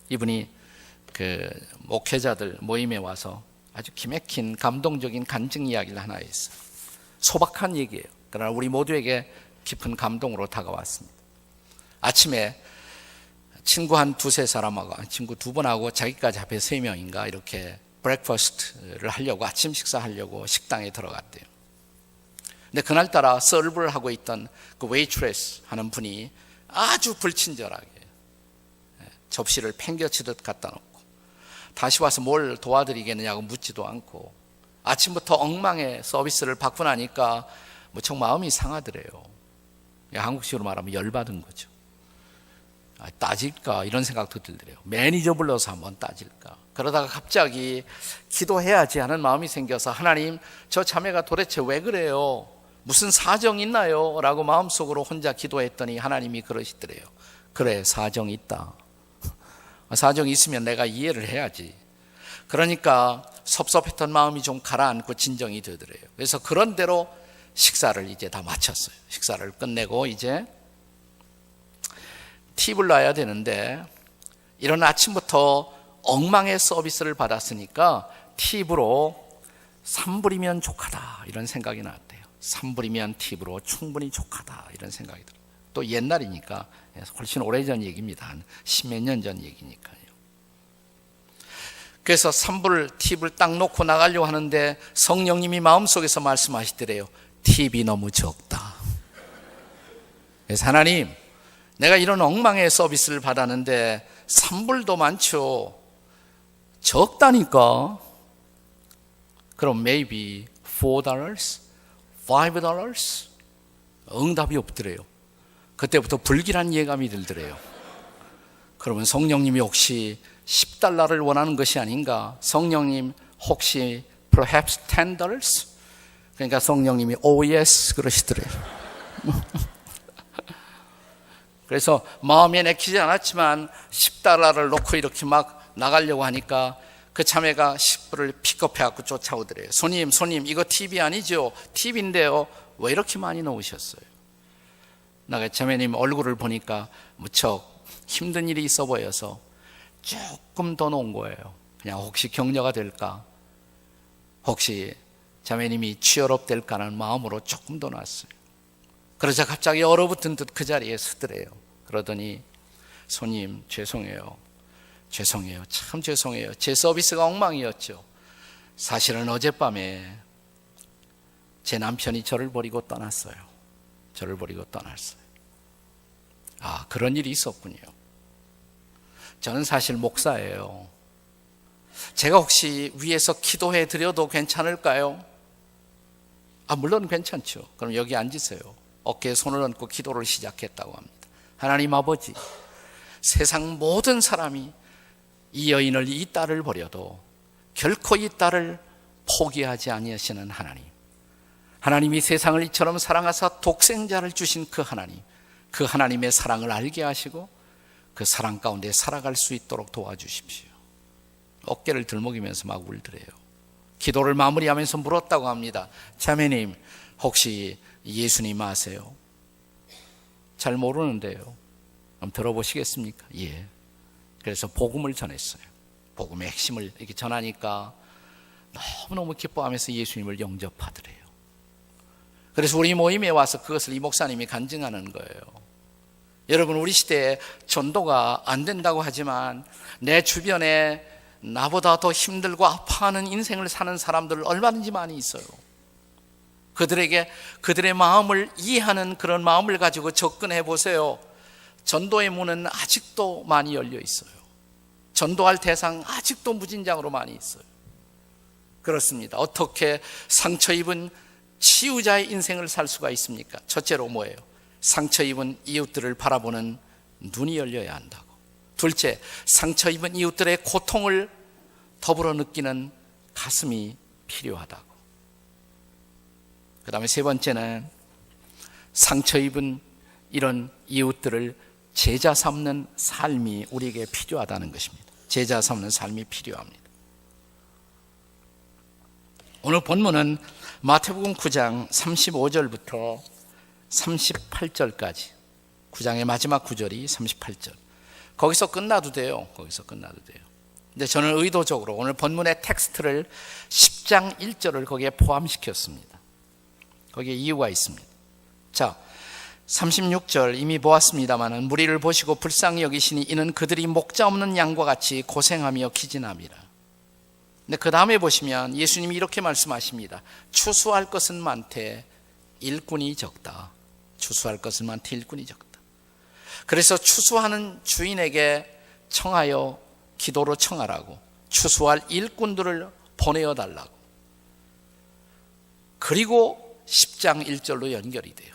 이분이 그 목회자들 모임에 와서 아주 기맥힌 감동적인 간증 이야기를 하나 했어요. 소박한 얘기예요. 그러나 우리 모두에게 깊은 감동으로 다가왔습니다. 아침에 친구 한 두세 사람하고, 친구 두 분하고 자기까지 합해 3명인가 이렇게 브렉퍼스트를 하려고, 아침 식사하려고 식당에 들어갔대요. 근데 그날따라 서브를 하고 있던 그 웨이트레스 하는 분이 아주 불친절하게 접시를 팽겨치듯 갖다 놓고 다시 와서 뭘 도와드리겠느냐고 묻지도 않고 아침부터 엉망의 서비스를 받고 나니까 무척 마음이 상하더래요. 한국식으로 말하면 열받은 거죠. 따질까 이런 생각도 들더래요. 매니저 불러서 한번 따질까. 그러다가 갑자기 기도해야지 하는 마음이 생겨서, 하나님, 저 자매가 도대체 왜 그래요? 무슨 사정 있나요? 라고 마음속으로 혼자 기도했더니 하나님이 그러시더래요. 그래, 사정 있다. 사정이 있으면 내가 이해를 해야지. 그러니까 섭섭했던 마음이 좀 가라앉고 진정이 되더래요. 그래서 그런 대로 식사를 이제 다 마쳤어요. 식사를 끝내고 이제 팁을 놔야 되는데, 이런 아침부터 엉망의 서비스를 받았으니까 팁으로 3불이면 족하다 이런 생각이 나왔대요. 3불이면 팁으로 충분히 족하다 이런 생각이 들어요. 또 옛날이니까 훨씬 오래전 얘기입니다. 한 10몇 년 전 얘기니까요. 그래서 3불 팁을 딱 놓고 나가려고 하는데 성령님이 마음속에서 말씀하시더래요. 팁이 너무 적다. 그래서 하나님, 내가 이런 엉망의 서비스를 받았는데 3불도 많죠. 적다니까. 그럼 maybe $4, $5? 응답이 없더래요. 그때부터 불길한 예감이 들더래요. 그러면 성령님이 혹시 $10를 원하는 것이 아닌가? 성령님 혹시 perhaps $10? 그러니까 성령님이 oh yes 그러시더래요. 그래서 마음에 내키지 않았지만 $10를 놓고 이렇게 막 나가려고 하니까 그 자매가 10불을 픽업해갖고 쫓아오더래요. 손님 이거 팁이 아니죠? 팁인데요. 왜 이렇게 많이 넣으셨어요? 나가 자매님 얼굴을 보니까 무척 힘든 일이 있어 보여서 조금 더 놓은 거예요. 그냥 혹시 격려가 될까? 혹시 자매님이 취업업 될까 하는 마음으로 조금 더 놨어요. 그러자 갑자기 얼어붙은 듯 그 자리에 서더래요. 그러더니 손님 죄송해요. 참 죄송해요. 제 서비스가 엉망이었죠. 사실은 어젯밤에 제 남편이 저를 버리고 떠났어요. 아, 그런 일이 있었군요. 저는 사실 목사예요. 제가 혹시 위에서 기도해 드려도 괜찮을까요? 물론 괜찮죠. 그럼 여기 앉으세요. 어깨에 손을 얹고 기도를 시작했다고 합니다. 하나님 아버지, 세상 모든 사람이 이 여인을, 이 딸을 버려도 결코 이 딸을 포기하지 아니하시는 하나님, 하나님이 세상을 이처럼 사랑하사 독생자를 주신 그 하나님, 그 하나님의 사랑을 알게 하시고 그 사랑 가운데 살아갈 수 있도록 도와주십시오. 어깨를 들먹이면서 막 울더래요. 기도를 마무리하면서 물었다고 합니다. 자매님, 혹시 예수님 아세요? 잘 모르는데요. 그럼 들어보시겠습니까? 예. 그래서 복음을 전했어요. 복음의 핵심을 이렇게 전하니까 너무너무 기뻐하면서 예수님을 영접하더래요. 그래서 우리 모임에 와서 그것을 이 목사님이 간증하는 거예요. 여러분, 우리 시대에 전도가 안 된다고 하지만 내 주변에 나보다 더 힘들고 아파하는 인생을 사는 사람들 얼마든지 많이 있어요. 그들에게 그들의 마음을 이해하는 그런 마음을 가지고 접근해 보세요. 전도의 문은 아직도 많이 열려 있어요. 전도할 대상 아직도 무진장으로 많이 있어요. 그렇습니다. 어떻게 상처 입은 치유자의 인생을 살 수가 있습니까? 첫째로 뭐예요? 상처 입은 이웃들을 바라보는 눈이 열려야 한다고. 둘째, 상처 입은 이웃들의 고통을 더불어 느끼는 가슴이 필요하다고. 그 다음에 세 번째는 상처 입은 이런 이웃들을 제자 삼는 삶이 우리에게 필요하다는 것입니다. 제자 삼는 삶이 필요합니다. 오늘 본문은 마태복음 9장 35절부터 38절까지, 9장의 마지막 구절이 38절. 거기서 끝나도 돼요. 근데 저는 의도적으로 오늘 본문의 텍스트를 10장 1절을 거기에 포함시켰습니다. 거기에 이유가 있습니다. 자, 36절 이미 보았습니다마는 무리를 보시고 불쌍히 여기시니 이는 그들이 목자 없는 양과 같이 고생하며 기진함이라. 근데 그 다음에 보시면 예수님이 이렇게 말씀하십니다. 추수할 것은 많되 일꾼이 적다. 그래서 추수하는 주인에게 청하여 기도로 청하라고, 추수할 일꾼들을 보내어 달라고. 그리고 10장 1절로 연결이 돼요.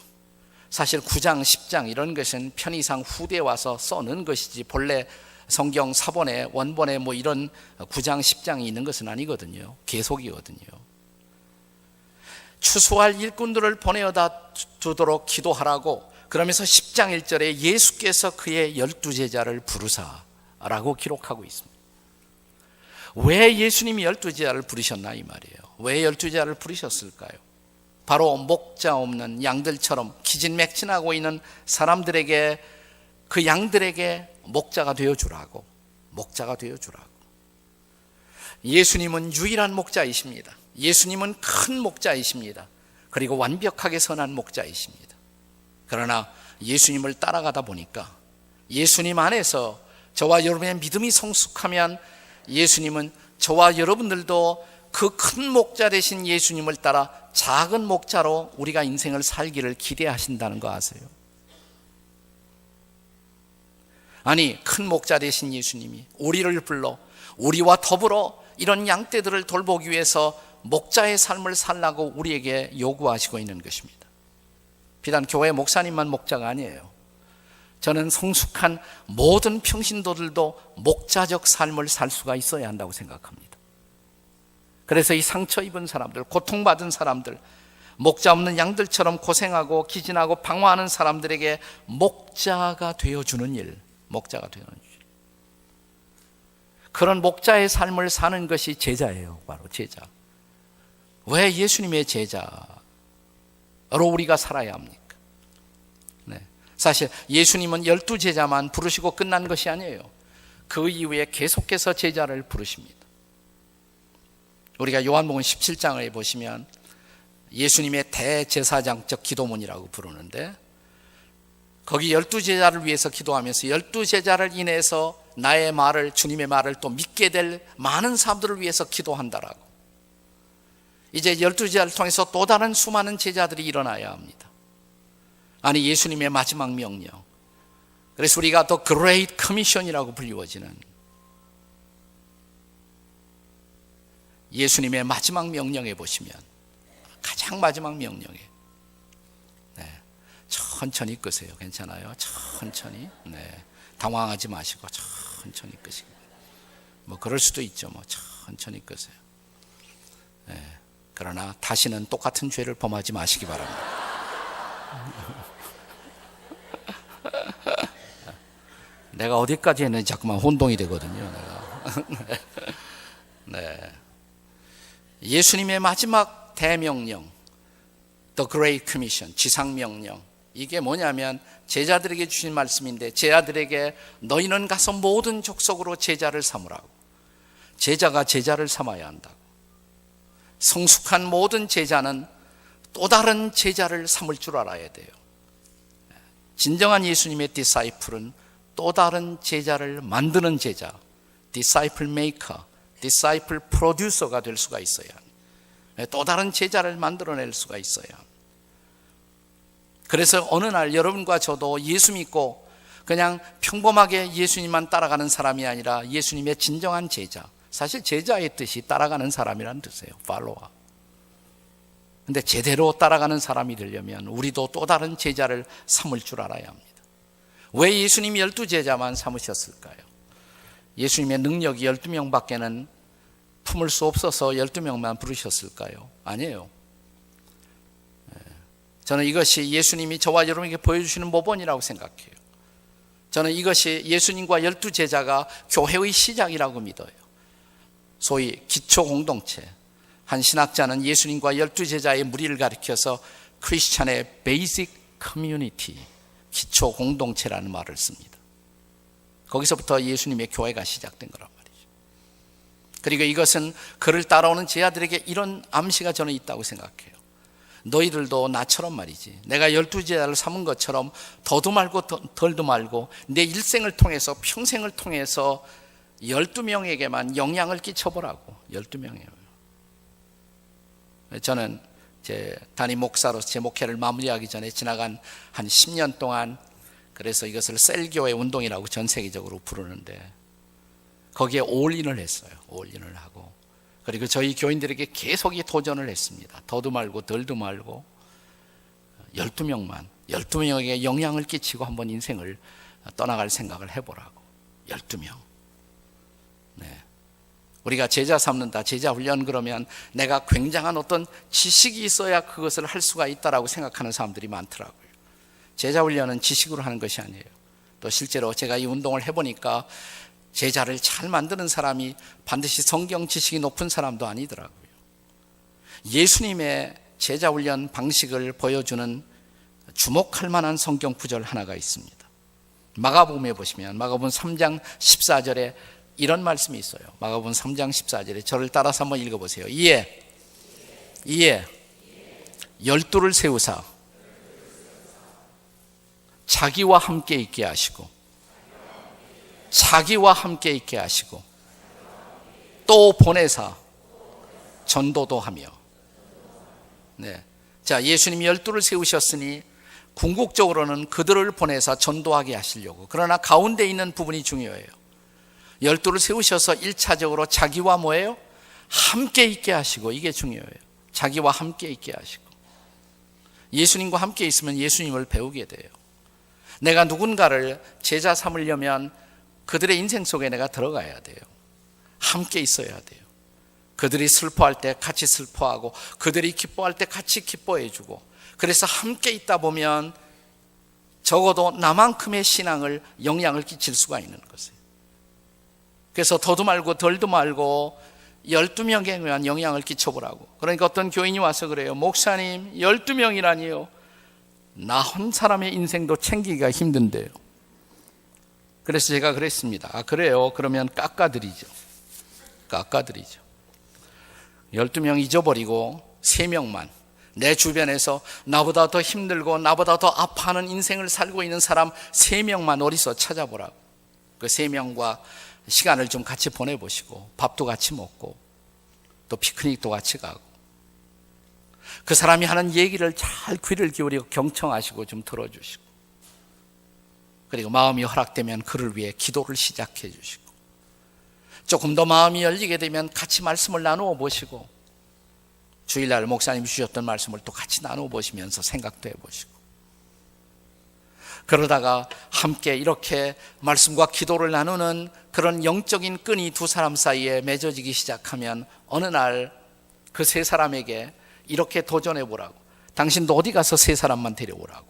사실 9장, 10장 이런 것은 편의상 후대에 와서 써놓은 것이지 본래 성경 사본에, 원본에 뭐 이런 9장, 10장이 있는 것은 아니거든요. 계속이거든요. 추수할 일꾼들을 보내어다 두도록 기도하라고, 그러면서 10장 1절에 예수께서 그의 12제자를 부르사 라고 기록하고 있습니다. 왜 예수님이 12제자를 부르셨나 이 말이에요. 왜 12제자를 부르셨을까요? 바로 목자 없는 양들처럼 기진맥진하고 있는 사람들에게, 그 양들에게 목자가 되어주라고. 예수님은 유일한 목자이십니다. 예수님은 큰 목자이십니다. 그리고 완벽하게 선한 목자이십니다. 그러나 예수님을 따라가다 보니까, 예수님 안에서 저와 여러분의 믿음이 성숙하면 예수님은 저와 여러분들도 그 큰 목자 되신 예수님을 따라 작은 목자로 우리가 인생을 살기를 기대하신다는 거 아세요? 아니, 큰 목자 되신 예수님이 우리를 불러 우리와 더불어 이런 양떼들을 돌보기 위해서 목자의 삶을 살라고 우리에게 요구하시고 있는 것입니다. 비단 교회 목사님만 목자가 아니에요. 저는 성숙한 모든 평신도들도 목자적 삶을 살 수가 있어야 한다고 생각합니다. 그래서 이 상처 입은 사람들, 고통받은 사람들, 목자 없는 양들처럼 고생하고 기진하고 방황하는 사람들에게 목자가 되어주는 일, 그런 목자의 삶을 사는 것이 제자예요. 바로 제자. 왜 예수님의 제자로 우리가 살아야 합니까? 사실 예수님은 12제자만 부르시고 끝난 것이 아니에요. 그 이후에 계속해서 제자를 부르십니다. 우리가 요한복음 17장을 보시면 예수님의 대제사장적 기도문이라고 부르는데, 거기 12제자를 위해서 기도하면서 12제자를 인해서 나의 말을, 주님의 말을 또 믿게 될 많은 사람들을 위해서 기도한다라고. 이제 12제자를 통해서 또 다른 수많은 제자들이 일어나야 합니다. 아니, 예수님의 마지막 명령, 그래서 우리가 더 Great Commission이라고 불리워지는 예수님의 마지막 명령에 보시면, 가장 마지막 명령에, 천천히 끄세요. 괜찮아요? 천천히. 당황하지 마시고 천천히 끄시고. 뭐 그럴 수도 있죠. 뭐 천천히 끄세요. 그러나 다시는 똑같은 죄를 범하지 마시기 바랍니다. 내가 어디까지 했는지 자꾸만 혼동이 되거든요. 내가. 예수님의 마지막 대명령, The Great Commission, 지상명령, 이게 뭐냐면 제자들에게 주신 말씀인데, 제자들에게 너희는 가서 모든 족속으로 제자를 삼으라고. 제자가 제자를 삼아야 한다고. 성숙한 모든 제자는 또 다른 제자를 삼을 줄 알아야 돼요. 진정한 예수님의 디사이플은 또 다른 제자를 만드는 제자, 디사이플 메이커, 디사이플 프로듀서가 될 수가 있어야 합니다. 또 다른 제자를 만들어낼 수가 있어야 합니다. 그래서 어느 날 여러분과 저도 예수 믿고 그냥 평범하게 예수님만 따라가는 사람이 아니라 예수님의 진정한 제자, 사실 제자의 뜻이 따라가는 사람이라는 뜻이에요. 팔로워. 근데 제대로 따라가는 사람이 되려면 우리도 또 다른 제자를 삼을 줄 알아야 합니다. 왜 예수님이 12제자만 삼으셨을까요? 예수님의 능력이 12명밖에는 품을 수 없어서 12명만 부르셨을까요? 아니에요. 저는 이것이 예수님이 저와 여러분에게 보여주시는 모범이라고 생각해요. 저는 이것이 예수님과 12제자가 교회의 시작이라고 믿어요. 소위 기초 공동체. 한 신학자는 예수님과 12제자의 무리를 가리켜서 크리스찬의 베이직 커뮤니티, 기초 공동체라는 말을 씁니다. 거기서부터 예수님의 교회가 시작된 거란 말이죠. 그리고 이것은 그를 따라오는 제자들에게 이런 암시가 저는 있다고 생각해요. 너희들도 나처럼 말이지, 내가 12제자를 삼은 것처럼 더도 말고 덜도 말고 내 일생을 통해서, 평생을 통해서 12명에게만 영향을 끼쳐보라고. 12명이에요. 저는 제 담임 목사로서 제 목회를 마무리하기 전에 지나간 한 10년 동안, 그래서 이것을 셀교회 운동이라고 전 세계적으로 부르는데, 거기에 올인을 했어요. 올인을 하고, 그리고 저희 교인들에게 계속 이 도전을 했습니다. 더도 말고 덜도 말고 12명에게 영향을 끼치고 한번 인생을 떠나갈 생각을 해보라고. 12명. 우리가 제자 삼는다, 제자 훈련 그러면 내가 굉장한 어떤 지식이 있어야 그것을 할 수가 있다라고 생각하는 사람들이 많더라고요. 제자 훈련은 지식으로 하는 것이 아니에요. 또 실제로 제가 이 운동을 해보니까 제자를 잘 만드는 사람이 반드시 성경 지식이 높은 사람도 아니더라고요. 예수님의 제자 훈련 방식을 보여주는 주목할 만한 성경 구절 하나가 있습니다. 마가복음에 보시면 마가복음 3장 14절에 이런 말씀이 있어요. 마가복음 3장 14절에 저를 따라서 한번 읽어보세요. 이에 12를 세우사 자기와 함께 있게 하시고 또 보내사 전도도 하며. 네. 자, 예수님이 12를 세우셨으니 궁극적으로는 그들을 보내서 전도하게 하시려고. 그러나 가운데 있는 부분이 중요해요. 12를 세우셔서 1차적으로 자기와 뭐예요? 함께 있게 하시고. 이게 중요해요. 자기와 함께 있게 하시고. 예수님과 함께 있으면 예수님을 배우게 돼요. 내가 누군가를 제자 삼으려면 그들의 인생 속에 내가 들어가야 돼요. 함께 있어야 돼요. 그들이 슬퍼할 때 같이 슬퍼하고 그들이 기뻐할 때 같이 기뻐해 주고, 그래서 함께 있다 보면 적어도 나만큼의 신앙을 영향을 끼칠 수가 있는 것이에요. 그래서 더도 말고 덜도 말고 12명에 영향을 끼쳐보라고. 그러니까 어떤 교인이 와서 그래요. 목사님, 12명이라니요. 나 한 사람의 인생도 챙기기가 힘든데요. 그래서 제가 그랬습니다. 아, 그래요? 그러면 깎아드리죠. 12명 잊어버리고 3명만, 내 주변에서 나보다 더 힘들고 나보다 더 아파하는 인생을 살고 있는 사람 3명만 어디서 찾아보라고. 그 3명과 시간을 좀 같이 보내보시고 밥도 같이 먹고 또 피크닉도 같이 가고, 그 사람이 하는 얘기를 잘 귀를 기울이고 경청하시고 좀 들어주시고, 그리고 마음이 허락되면 그를 위해 기도를 시작해 주시고, 조금 더 마음이 열리게 되면 같이 말씀을 나누어 보시고, 주일날 목사님 주셨던 말씀을 또 같이 나누어 보시면서 생각도 해보시고, 그러다가 함께 이렇게 말씀과 기도를 나누는 그런 영적인 끈이 두 사람 사이에 맺어지기 시작하면 어느 날 그 3사람에게 이렇게 도전해 보라고. 당신도 어디 가서 3사람만 데려오라고.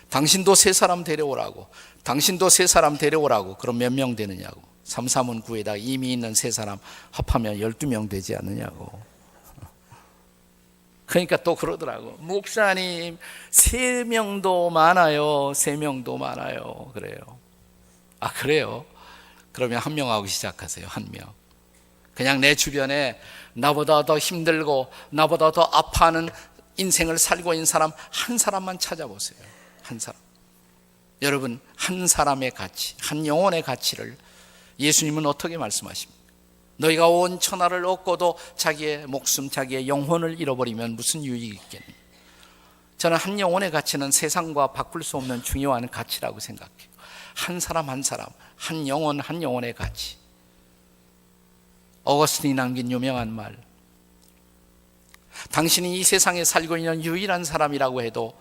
당신도 3사람 데려오라고. 당신도 3사람 데려오라고. 그럼 몇 명 되느냐고. 3, 3은 9에다 이미 있는 3사람 합하면 12명 되지 않느냐고. 그러니까 또 그러더라고. 목사님, 3명도 많아요. 3명도 많아요. 그래요. 아, 그래요? 그러면 1명하고 시작하세요. 1명. 그냥 내 주변에 나보다 더 힘들고 나보다 더 아파하는 인생을 살고 있는 사람 한 사람만 찾아보세요. 한 사람. 여러분, 한 사람의 가치, 한 영혼의 가치를 예수님은 어떻게 말씀하십니까? 너희가 온 천하를 얻고도 자기의 목숨, 자기의 영혼을 잃어버리면 무슨 유익이 있겠니? 저는 한 영혼의 가치는 세상과 바꿀 수 없는 중요한 가치라고 생각해요. 한 사람 한 사람, 한 영혼 한 영혼의 가치. 어거스틴이 남긴 유명한 말, 당신이 이 세상에 살고 있는 유일한 사람이라고 해도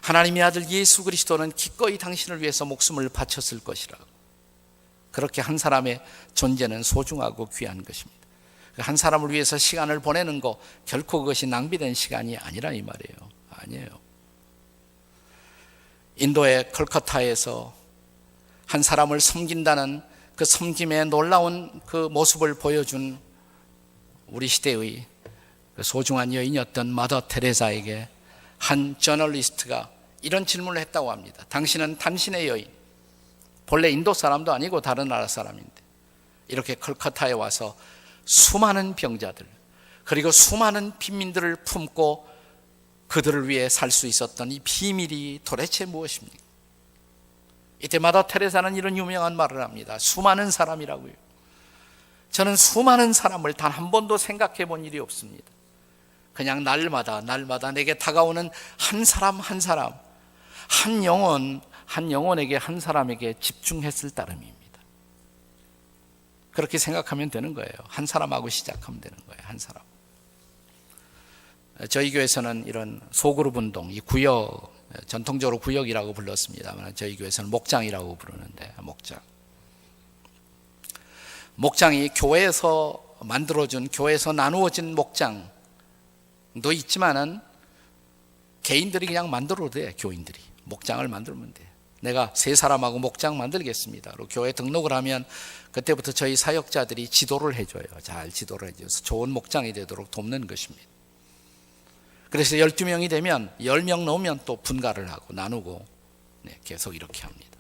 하나님의 아들 예수 그리스도는 기꺼이 당신을 위해서 목숨을 바쳤을 것이라고. 그렇게 한 사람의 존재는 소중하고 귀한 것입니다. 한 사람을 위해서 시간을 보내는 거 결코 그것이 낭비된 시간이 아니라 이 말이에요. 아니에요. 인도의 콜카타에서 한 사람을 섬긴다는 그 섬김의 놀라운 그 모습을 보여준 우리 시대의 그 소중한 여인이었던 마더 테레사에게 한 저널리스트가 이런 질문을 했다고 합니다. 당신은 단신의 여인, 본래 인도 사람도 아니고 다른 나라 사람인데 이렇게 콜카타에 와서 수많은 병자들 그리고 수많은 빈민들을 품고 그들을 위해 살 수 있었던 이 비밀이 도대체 무엇입니까? 이때 마더 테레사는 이런 유명한 말을 합니다. 수많은 사람이라고요. 저는 수많은 사람을 단 한 번도 생각해 본 일이 없습니다. 그냥 날마다 내게 다가오는 한 사람 한 사람, 한 영혼에게, 한 사람에게 집중했을 따름입니다. 그렇게 생각하면 되는 거예요. 한 사람하고 시작하면 되는 거예요. 한 사람. 저희 교회에서는 이런 소그룹 운동, 이 구역, 전통적으로 구역이라고 불렀습니다만 저희 교회에서는 목장이라고 부르는데, 목장이 교회에서 만들어준, 교회에서 나누어진 목장도 있지만은 개인들이 그냥 만들어도 돼. 교인들이 목장을 만들면 돼. 내가 세 사람하고 목장 만들겠습니다. 그리고 교회 등록을 하면 그때부터 저희 사역자들이 지도를 해줘요. 잘 지도를 해줘서 좋은 목장이 되도록 돕는 것입니다. 그래서 12명이 되면 10명 넘으면 또 분가를 하고 나누고 계속 이렇게 합니다.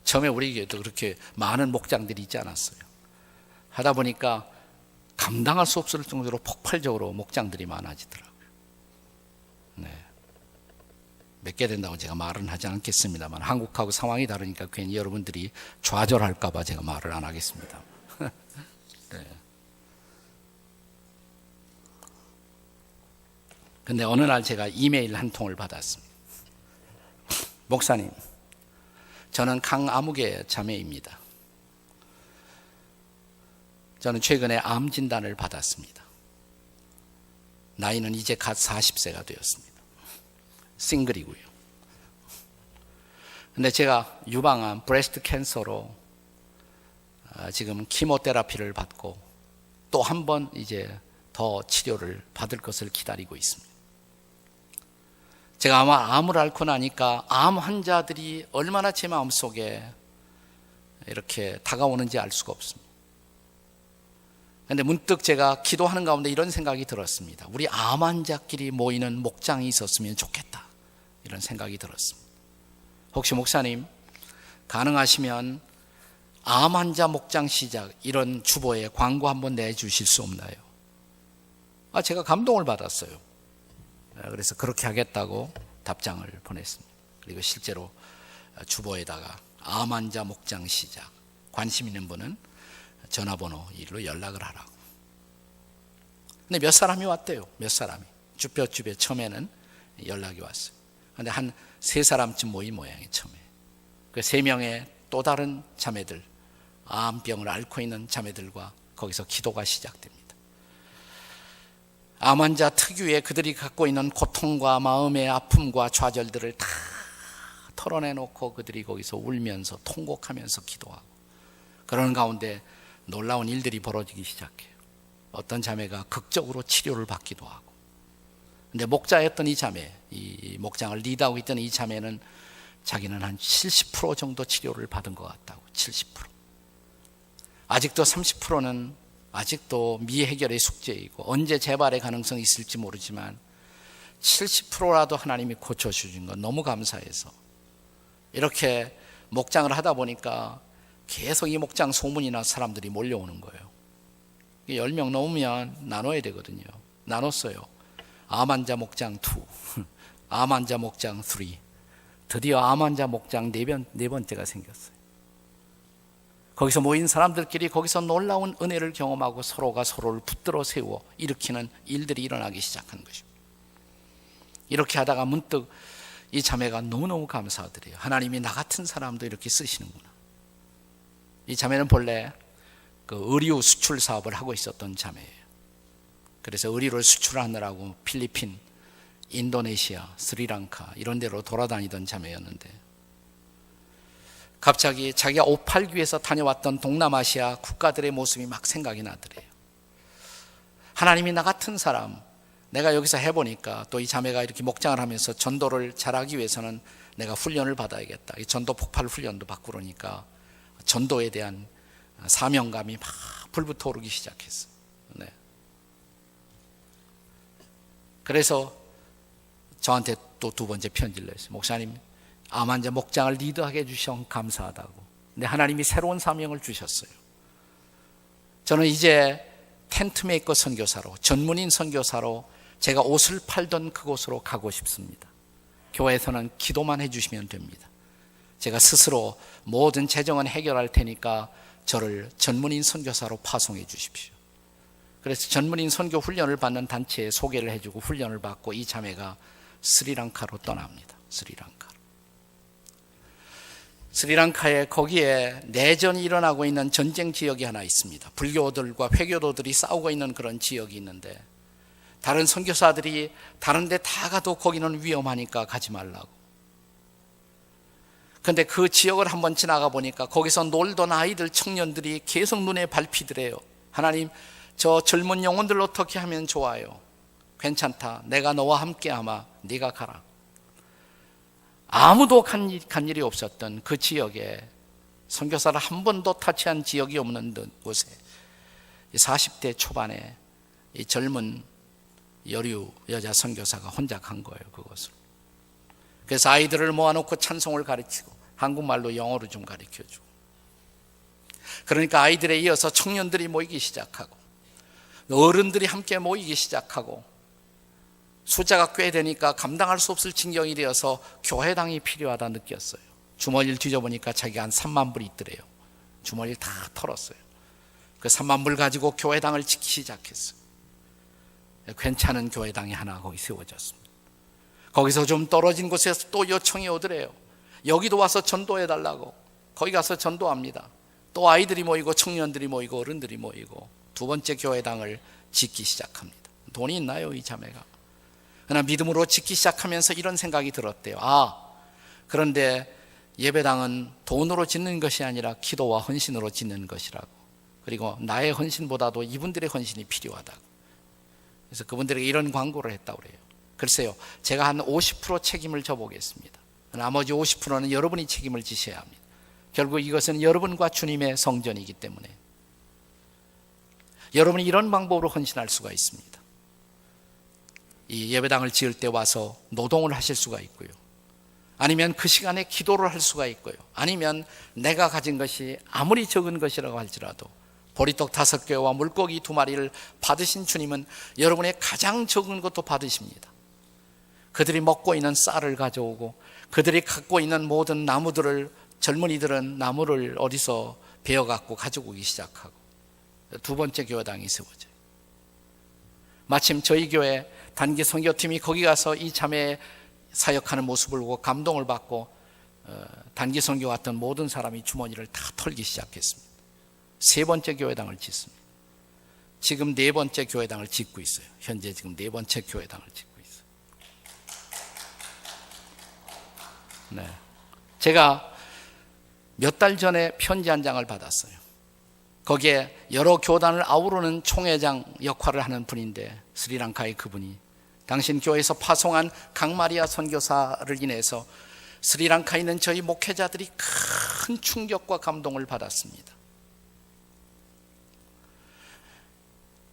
처음에 우리 교회도 그렇게 많은 목장들이 있지 않았어요. 하다 보니까 감당할 수 없을 정도로 폭발적으로 목장들이 많아지더라고요. 몇 개 된다고 제가 말은 하지 않겠습니다만 한국하고 상황이 다르니까 괜히 여러분들이 좌절할까 봐 제가 말을 안 하겠습니다. 근데 어느 날 제가 이메일 한 통을 받았습니다. 목사님, 저는 강아무개 자매입니다. 저는 최근에 암 진단을 받았습니다. 나이는 이제 갓 40세가 되었습니다. 싱글이고요. 근데 제가 유방암 브레스트 캔서로 지금 키모테라피를 받고 또 한 번 이제 더 치료를 받을 것을 기다리고 있습니다. 제가 아마 암을 앓고 나니까 암 환자들이 얼마나 제 마음속에 이렇게 다가오는지 알 수가 없습니다. 그런데 문득 제가 기도하는 가운데 이런 생각이 들었습니다. 우리 암 환자끼리 모이는 목장이 있었으면 좋겠다, 이런 생각이 들었습니다. 혹시 목사님 가능하시면 암 환자 목장 시작 이런 주보에 광고 한번 내주실 수 없나요? 제가 감동을 받았어요. 그래서 그렇게 하겠다고 답장을 보냈습니다. 그리고 실제로 주보에다가 암 환자 목장 시작, 관심 있는 분은 전화번호 일로 연락을 하라고. 근데 몇 사람이 왔대요. 몇 사람이 쭈뼛쭈뼛 처음에는 연락이 왔어요. 근데 한 세 사람쯤 모인 모양이 처음에. 그 세 명의 또 다른 자매들, 암병을 앓고 있는 자매들과 거기서 기도가 시작됩니다. 암 환자 특유의 그들이 갖고 있는 고통과 마음의 아픔과 좌절들을 다 털어내놓고 그들이 거기서 울면서 통곡하면서 기도하고, 그러는 가운데 놀라운 일들이 벌어지기 시작해요. 어떤 자매가 극적으로 치료를 받기도 하고. 근데 목자였던 이 자매, 이 목장을 리드하고 있던 이 자매는 자기는 한 70% 정도 치료를 받은 것 같다고. 70%. 아직도 30%는 아직도 미해결의 숙제이고 언제 재발의 가능성이 있을지 모르지만 70%라도 하나님이 고쳐주신 건 너무 감사해서 이렇게 목장을 하다 보니까 계속 이 목장 소문이나 사람들이 몰려오는 거예요. 10명 넘으면 나눠야 되거든요. 나눴어요. 암 환자 목장 2, 암 환자 목장 3, 드디어 암 환자 목장 네 번째가 생겼어요. 거기서 모인 사람들끼리 거기서 놀라운 은혜를 경험하고 서로가 서로를 붙들어 세워 일으키는 일들이 일어나기 시작한 것입니다. 이렇게 하다가 문득 이 자매가 너무너무 감사하더래요. 하나님이 나 같은 사람도 이렇게 쓰시는구나. 이 자매는 본래 그 의류 수출 사업을 하고 있었던 자매예요. 그래서 의류를 수출하느라고 필리핀, 인도네시아, 스리랑카 이런 데로 돌아다니던 자매였는데 갑자기 자기가 옷 팔기 위해서 다녀왔던 동남아시아 국가들의 모습이 막 생각이 나더래요. 하나님이 나 같은 사람, 내가 여기서 해보니까 또 이 자매가 이렇게 목장을 하면서 전도를 잘하기 위해서는 내가 훈련을 받아야겠다. 이 전도 폭발 훈련도 받고 그러니까 전도에 대한 사명감이 막 불붙어 오르기 시작했어요. 네. 그래서 저한테 또 두 번째 편지를 냈어요. 목사님, 암 환자 목장을 리드하게 해주셔서 감사하다고. 근데 하나님이 새로운 사명을 주셨어요. 저는 이제 텐트메이커 선교사로, 전문인 선교사로 제가 옷을 팔던 그곳으로 가고 싶습니다. 교회에서는 기도만 해주시면 됩니다. 제가 스스로 모든 재정은 해결할 테니까 저를 전문인 선교사로 파송해 주십시오. 그래서 전문인 선교 훈련을 받는 단체에 소개를 해주고 훈련을 받고 이 자매가 스리랑카로 떠납니다. 스리랑카에 거기에 내전이 일어나고 있는 전쟁 지역이 하나 있습니다. 불교들과 회교도들이 싸우고 있는 그런 지역이 있는데 다른 선교사들이 다른 데 다 가도 거기는 위험하니까 가지 말라고. 그런데 그 지역을 한번 지나가 보니까 거기서 놀던 아이들, 청년들이 계속 눈에 밟히더래요. 하나님, 저 젊은 영혼들 어떻게 하면 좋아요? 괜찮다. 내가 너와 함께 하마. 네가 가라. 아무도 간 일이 없었던 그 지역에, 선교사를 한 번도 타치한 지역이 없는 곳에 40대 초반에 이 젊은 여류 여자 선교사가 혼자 간 거예요, 그것을. 그래서 아이들을 모아놓고 찬송을 가르치고 한국말로 영어로 좀 가르쳐주고, 그러니까 아이들에 이어서 청년들이 모이기 시작하고 어른들이 함께 모이기 시작하고, 숫자가 꽤 되니까 감당할 수 없을 진경이 되어서 교회당이 필요하다 느꼈어요. 주머니를 뒤져보니까 자기가 한 3만 불이 있더래요. 주머니를 다 털었어요. 그 3만 불 가지고 교회당을 짓기 시작했어요. 괜찮은 교회당이 하나 거기 세워졌습니다. 거기서 좀 떨어진 곳에서 또 요청이 오더래요. 여기도 와서 전도해달라고. 거기 가서 전도합니다. 또 아이들이 모이고 청년들이 모이고 어른들이 모이고 두 번째 교회당을 짓기 시작합니다. 돈이 있나요, 이 자매가? 그러나 믿음으로 짓기 시작하면서 이런 생각이 들었대요. 그런데 예배당은 돈으로 짓는 것이 아니라 기도와 헌신으로 짓는 것이라고. 그리고 나의 헌신보다도 이분들의 헌신이 필요하다고. 그래서 그분들에게 이런 광고를 했다고 그래요. 글쎄요, 제가 한 50% 책임을 져보겠습니다. 나머지 50%는 여러분이 책임을 지셔야 합니다. 결국 이것은 여러분과 주님의 성전이기 때문에 여러분이 이런 방법으로 헌신할 수가 있습니다. 이 예배당을 지을 때 와서 노동을 하실 수가 있고요. 아니면 그 시간에 기도를 할 수가 있고요. 아니면 내가 가진 것이 아무리 적은 것이라고 할지라도 보리떡 5개와 물고기 2마리를 받으신 주님은 여러분의 가장 적은 것도 받으십니다. 그들이 먹고 있는 쌀을 가져오고 그들이 갖고 있는 모든 나무들을, 젊은이들은 나무를 어디서 베어갖고 가지고 오기 시작하고 두 번째 교회당이 세워져요. 마침 저희 교회 단기 선교팀이 거기 가서 이 자매의 사역하는 모습을 보고 감동을 받고 단기 선교 왔던 모든 사람이 주머니를 다 털기 시작했습니다. 세 번째 교회당을 짓습니다. 지금 네 번째 교회당을 짓고 있어요. 현재 지금 네 번째 교회당을 짓고 있어요. 네. 제가 몇 달 전에 편지 한 장을 받았어요. 거기에 여러 교단을 아우르는 총회장 역할을 하는 분인데, 스리랑카의 그분이 당신 교회에서 파송한 강마리아 선교사를 인해서 스리랑카에 있는 저희 목회자들이 큰 충격과 감동을 받았습니다.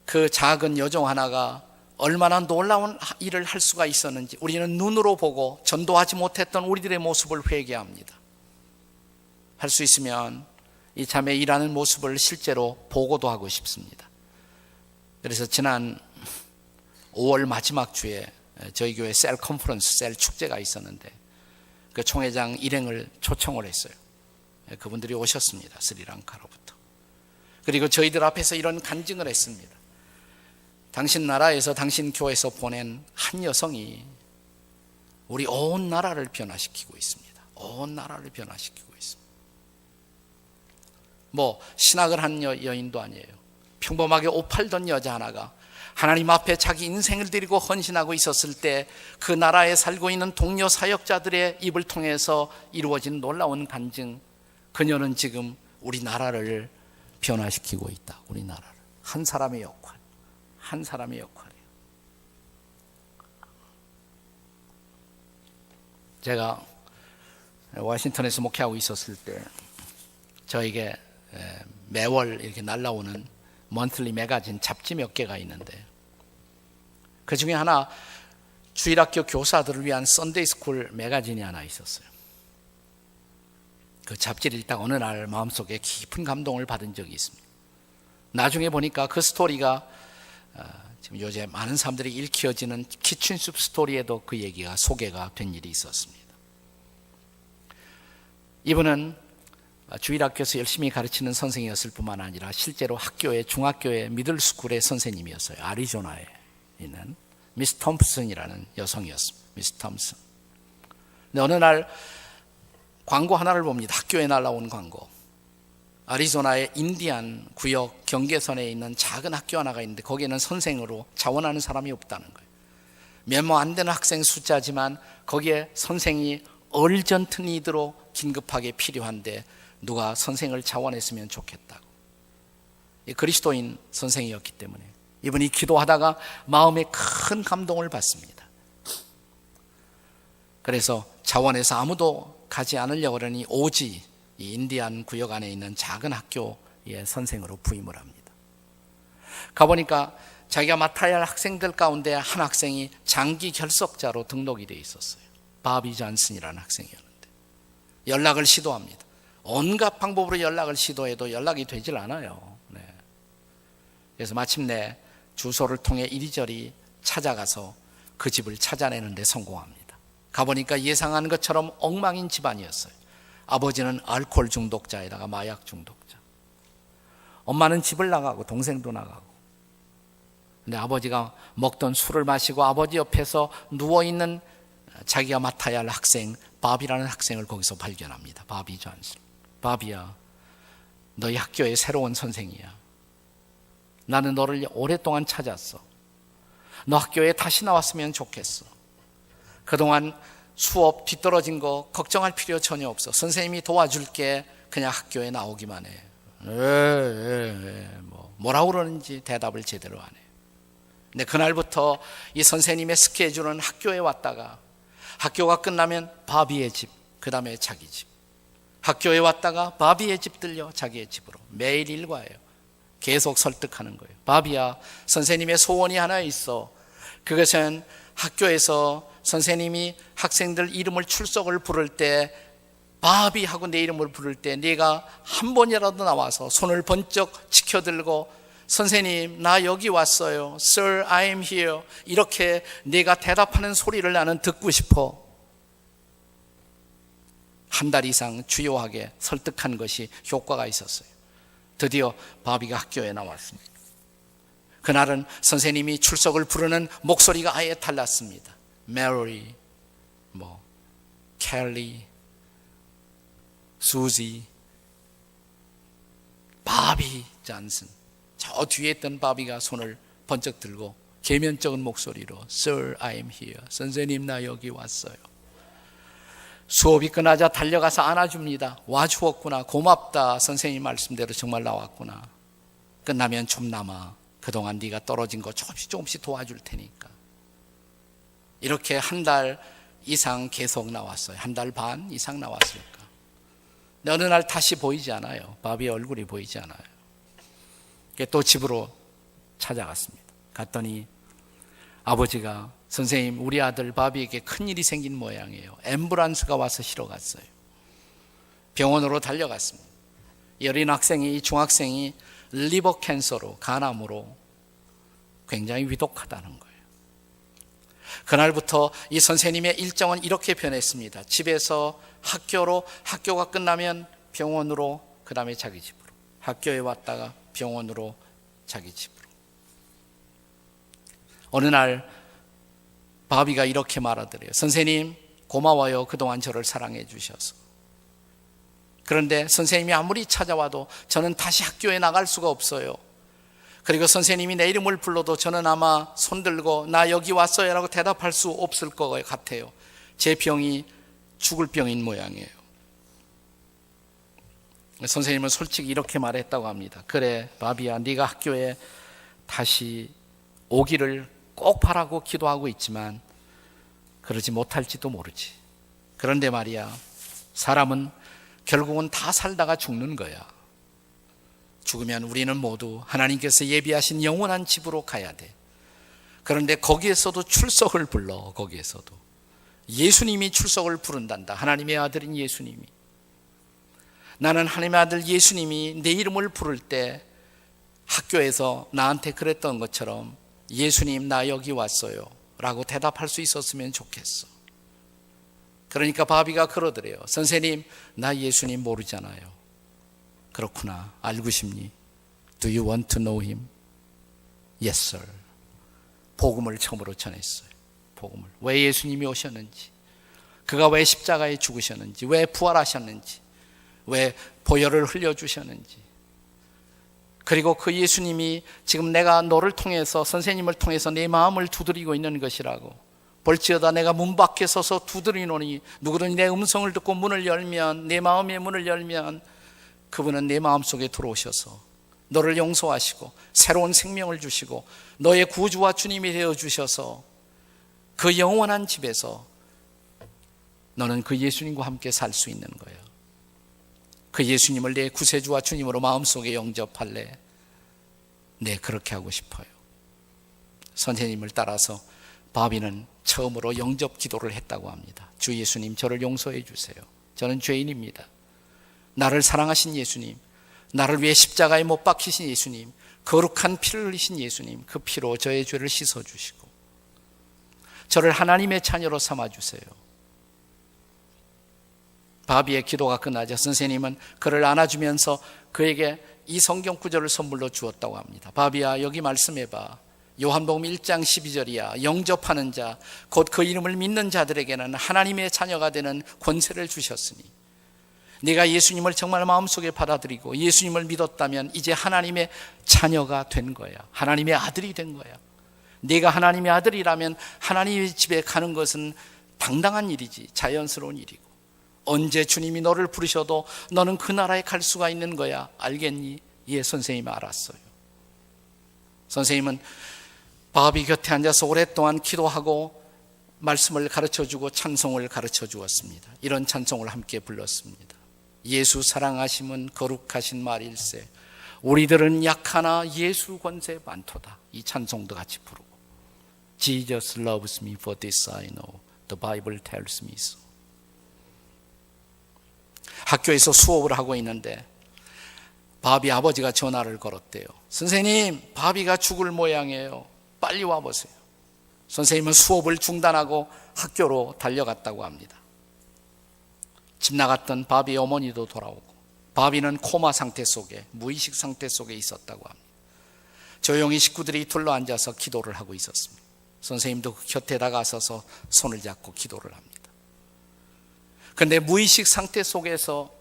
그 작은 여종 하나가 얼마나 놀라운 일을 할 수가 있었는지 우리는 눈으로 보고 전도하지 못했던 우리들의 모습을 회개합니다. 할 수 있으면 이 자매 일하는 모습을 실제로 보고도 하고 싶습니다. 그래서 지난 5월 마지막 주에 저희 교회 셀 컨퍼런스, 셀 축제가 있었는데 그 총회장 일행을 초청을 했어요. 그분들이 오셨습니다. 스리랑카로부터. 그리고 저희들 앞에서 이런 간증을 했습니다. 당신 나라에서, 당신 교회에서 보낸 한 여성이 우리 온 나라를 변화시키고 있습니다. 온 나라를 변화시키고 있습니다. 신학을 한 여인도 아니에요. 평범하게 옷 팔던 여자 하나가 하나님 앞에 자기 인생을 드리고 헌신하고 있었을 때 그 나라에 살고 있는 동료 사역자들의 입을 통해서 이루어진 놀라운 간증, 그녀는 지금 우리나라를 변화시키고 있다. 우리나라를. 한 사람의 역할, 한 사람의 역할이에요. 제가 워싱턴에서 목회하고 있었을 때 저에게 매월 이렇게 날라오는 먼틀리 매거진 잡지 몇 개가 있는데 그 중에 하나 주일학교 교사들을 위한 썬데이 스쿨 매거진이 하나 있었어요. 그 잡지를 읽다가 어느 날 마음속에 깊은 감동을 받은 적이 있습니다. 나중에 보니까 그 스토리가 지금 요새 많은 사람들이 읽혀지는 키친숲 스토리에도 그 얘기가 소개가 된 일이 있었습니다. 이분은 주일학교에서 열심히 가르치는 선생이었을 뿐만 아니라 실제로 학교의 중학교의 미들스쿨의 선생님이었어요. 아리조나에 있는 미스 톰슨이라는 여성이었습니다. 미스 톰슨. 근데 어느 날 광고 하나를 봅니다. 학교에 날라온 광고. 아리조나의 인디안 구역 경계선에 있는 작은 학교 하나가 있는데 거기에는 선생으로 자원하는 사람이 없다는 거예요. 몇몇 안 되는 학생 숫자지만 거기에 선생이 얼전트 니드로 긴급하게 필요한데 누가 선생을 자원했으면 좋겠다고. 그리스도인 선생이었기 때문에 이분이 기도하다가 마음에 큰 감동을 받습니다. 그래서 자원에서 아무도 가지 않으려고 그러니 오지, 이 인디안 구역 안에 있는 작은 학교의 선생으로 부임을 합니다. 가보니까 자기가 맡아야 할 학생들 가운데 한 학생이 장기 결석자로 등록이 되어 있었어요. 바비 존슨이라는 학생이었는데 연락을 시도합니다. 온갖 방법으로 연락을 시도해도 연락이 되질 않아요. 네. 그래서 마침내 주소를 통해 이리저리 찾아가서 그 집을 찾아내는 데 성공합니다. 가보니까 예상한 것처럼 엉망인 집안이었어요. 아버지는 알코올 중독자에다가 마약 중독자, 엄마는 집을 나가고 동생도 나가고. 근데 아버지가 먹던 술을 마시고 아버지 옆에서 누워있는 자기가 맡아야 할 학생 바비라는 학생을 거기서 발견합니다. 바비 존슨. 바비야, 너희 학교의 새로운 선생이야. 나는 너를 오랫동안 찾았어. 너 학교에 다시 나왔으면 좋겠어. 그동안 수업 뒤떨어진 거 걱정할 필요 전혀 없어. 선생님이 도와줄게. 그냥 학교에 나오기만 해. 뭐라고 그러는지 대답을 제대로 안 해. 근데 그날부터 이 선생님의 스케줄은 학교에 왔다가 학교가 끝나면 바비의 집, 그 다음에 자기 집. 학교에 왔다가 바비의 집 들려 자기의 집으로. 매일 일과예요. 계속 설득하는 거예요. 바비야, 선생님의 소원이 하나 있어. 그것은 학교에서 선생님이 학생들 이름을 출석을 부를 때 바비 하고 내 이름을 부를 때 네가 한 번이라도 나와서 손을 번쩍 치켜들고 선생님 나 여기 왔어요. Sir, I am here. 이렇게 네가 대답하는 소리를 나는 듣고 싶어. 한 달 이상 주요하게 설득한 것이 효과가 있었어요. 드디어 바비가 학교에 나왔습니다. 그날은 선생님이 출석을 부르는 목소리가 아예 달랐습니다. 메리, 켈리, 수지, 바비 존슨. 저 뒤에 있던 바비가 손을 번쩍 들고 계면적인 목소리로 Sir, I am here. 선생님 나 여기 왔어요. 수업이 끝나자 달려가서 안아줍니다. 와주었구나. 고맙다. 선생님 말씀대로 정말 나왔구나. 끝나면 좀 남아. 그동안 네가 떨어진 거 조금씩 도와줄 테니까. 이렇게 한 달 이상 계속 나왔어요. 한 달 반 이상 나왔을까. 근데 어느 날 다시 보이지 않아요. 바비의 얼굴이 보이지 않아요. 또 집으로 찾아갔습니다. 갔더니 아버지가 선생님 우리 아들 바비에게 큰일이 생긴 모양이에요. 앰뷸런스가 와서 실어갔어요. 병원으로 달려갔습니다. 이 어린 학생이, 이 중학생이 리버 캔서로, 간암으로 굉장히 위독하다는 거예요. 그날부터 이 선생님의 일정은 이렇게 변했습니다. 집에서 학교로, 학교가 끝나면 병원으로, 그 다음에 자기 집으로. 학교에 왔다가 병원으로, 자기 집으로. 어느 날 바비가 이렇게 말하더래요. 선생님 고마워요. 그동안 저를 사랑해 주셔서. 그런데 선생님이 아무리 찾아와도 저는 다시 학교에 나갈 수가 없어요. 그리고 선생님이 내 이름을 불러도 저는 아마 손들고 나 여기 왔어요 라고 대답할 수 없을 것 같아요. 제 병이 죽을 병인 모양이에요. 선생님은 솔직히 이렇게 말했다고 합니다. 그래 바비야, 네가 학교에 다시 오기를 꼭 바라고 기도하고 있지만 그러지 못할지도 모르지. 그런데 말이야, 사람은 결국은 다 살다가 죽는 거야. 죽으면 우리는 모두 하나님께서 예비하신 영원한 집으로 가야 돼. 그런데 거기에서도 출석을 불러. 거기에서도 예수님이 출석을 부른단다. 하나님의 아들인 예수님이. 나는 하나님의 아들 예수님이 내 이름을 부를 때 학교에서 나한테 그랬던 것처럼 예수님 나 여기 왔어요 라고 대답할 수 있었으면 좋겠어. 그러니까 바비가 그러더래요. 선생님 나 예수님 모르잖아요. 그렇구나. 알고 싶니? Do you want to know him? Yes sir. 복음을 처음으로 전했어요. 복음을. 왜 예수님이 오셨는지, 그가 왜 십자가에 죽으셨는지, 왜 부활하셨는지, 왜 보혈을 흘려주셨는지, 그리고 그 예수님이 지금 내가 너를 통해서, 선생님을 통해서 내 마음을 두드리고 있는 것이라고. 볼지어다 내가 문 밖에 서서 두드리노니 누구든지 내 음성을 듣고 문을 열면, 내 마음의 문을 열면 그분은 내 마음속에 들어오셔서 너를 용서하시고 새로운 생명을 주시고 너의 구주와 주님이 되어주셔서 그 영원한 집에서 너는 그 예수님과 함께 살 수 있는 거예요. 그 예수님을 내 구세주와 주님으로 마음속에 영접할래? 네, 그렇게 하고 싶어요. 선생님을 따라서 바비는 처음으로 영접 기도를 했다고 합니다. 주 예수님, 저를 용서해 주세요. 저는 죄인입니다. 나를 사랑하신 예수님, 나를 위해 십자가에 못 박히신 예수님, 거룩한 피를 흘리신 예수님, 그 피로 저의 죄를 씻어주시고 저를 하나님의 자녀로 삼아주세요. 바비의 기도가 끝나자 선생님은 그를 안아주면서 그에게 이 성경 구절을 선물로 주었다고 합니다. 바비야, 여기 말씀해봐. 요한복음 1장 12절이야. 영접하는 자, 곧 그 이름을 믿는 자들에게는 하나님의 자녀가 되는 권세를 주셨으니, 네가 예수님을 정말 마음속에 받아들이고 예수님을 믿었다면 이제 하나님의 자녀가 된 거야. 하나님의 아들이 된 거야. 네가 하나님의 아들이라면 하나님의 집에 가는 것은 당당한 일이지, 자연스러운 일이고, 언제 주님이 너를 부르셔도 너는 그 나라에 갈 수가 있는 거야. 알겠니? 예, 선생님, 알았어요. 선생님은 바비 곁에 앉아서 오랫동안 기도하고 말씀을 가르쳐주고 찬송을 가르쳐 주었습니다. 이런 찬송을 함께 불렀습니다. 예수 사랑하심은 거룩하신 말일세, 우리들은 약하나 예수 권세 많도다. 이 찬송도 같이 부르고, Jesus loves me for this I know, the Bible tells me so. 학교에서 수업을 하고 있는데 바비 아버지가 전화를 걸었대요. 선생님, 바비가 죽을 모양이에요. 빨리 와보세요. 선생님은 수업을 중단하고 학교로 달려갔다고 합니다. 집 나갔던 바비의 어머니도 돌아오고, 바비는 코마 상태 속에, 무의식 상태 속에 있었다고 합니다. 조용히 식구들이 둘러앉아서 기도를 하고 있었습니다. 선생님도 그 곁에 다가서서 손을 잡고 기도를 합니다. 그런데 무의식 상태 속에서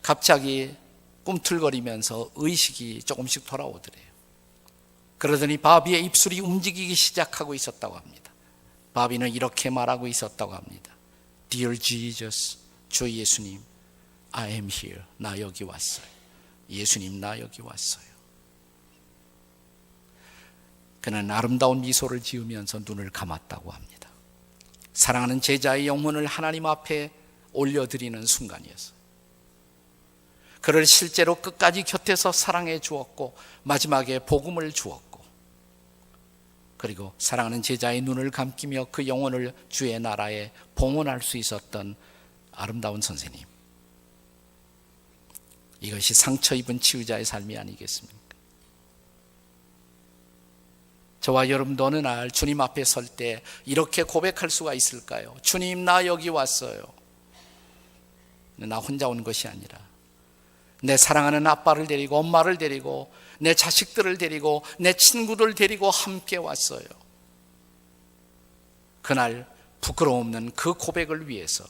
갑자기 꿈틀거리면서 의식이 조금씩 돌아오더래요. 그러더니 바비의 입술이 움직이기 시작하고 있었다고 합니다. 바비는 이렇게 말하고 있었다고 합니다. Dear Jesus, 주 예수님, I am here. 나 여기 왔어요. 예수님, 나 여기 왔어요. 그는 아름다운 미소를 지으면서 눈을 감았다고 합니다. 사랑하는 제자의 영혼을 하나님 앞에 올려드리는 순간이었어요. 그를 실제로 끝까지 곁에서 사랑해 주었고, 마지막에 복음을 주었고, 그리고 사랑하는 제자의 눈을 감기며 그 영혼을 주의 나라에 봉헌할 수 있었던 아름다운 선생님. 이것이 상처 입은 치유자의 삶이 아니겠습니까? 저와 여러분도 어느 날 주님 앞에 설 때 이렇게 고백할 수가 있을까요? 주님, 나 여기 왔어요. 나 혼자 온 것이 아니라 내 사랑하는 아빠를 데리고, 엄마를 데리고, 내 자식들을 데리고, 내 친구들 데리고 함께 왔어요. 그날 부끄러움 없는 그 고백을 위해서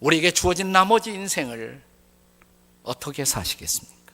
우리에게 주어진 나머지 인생을 어떻게 사시겠습니까?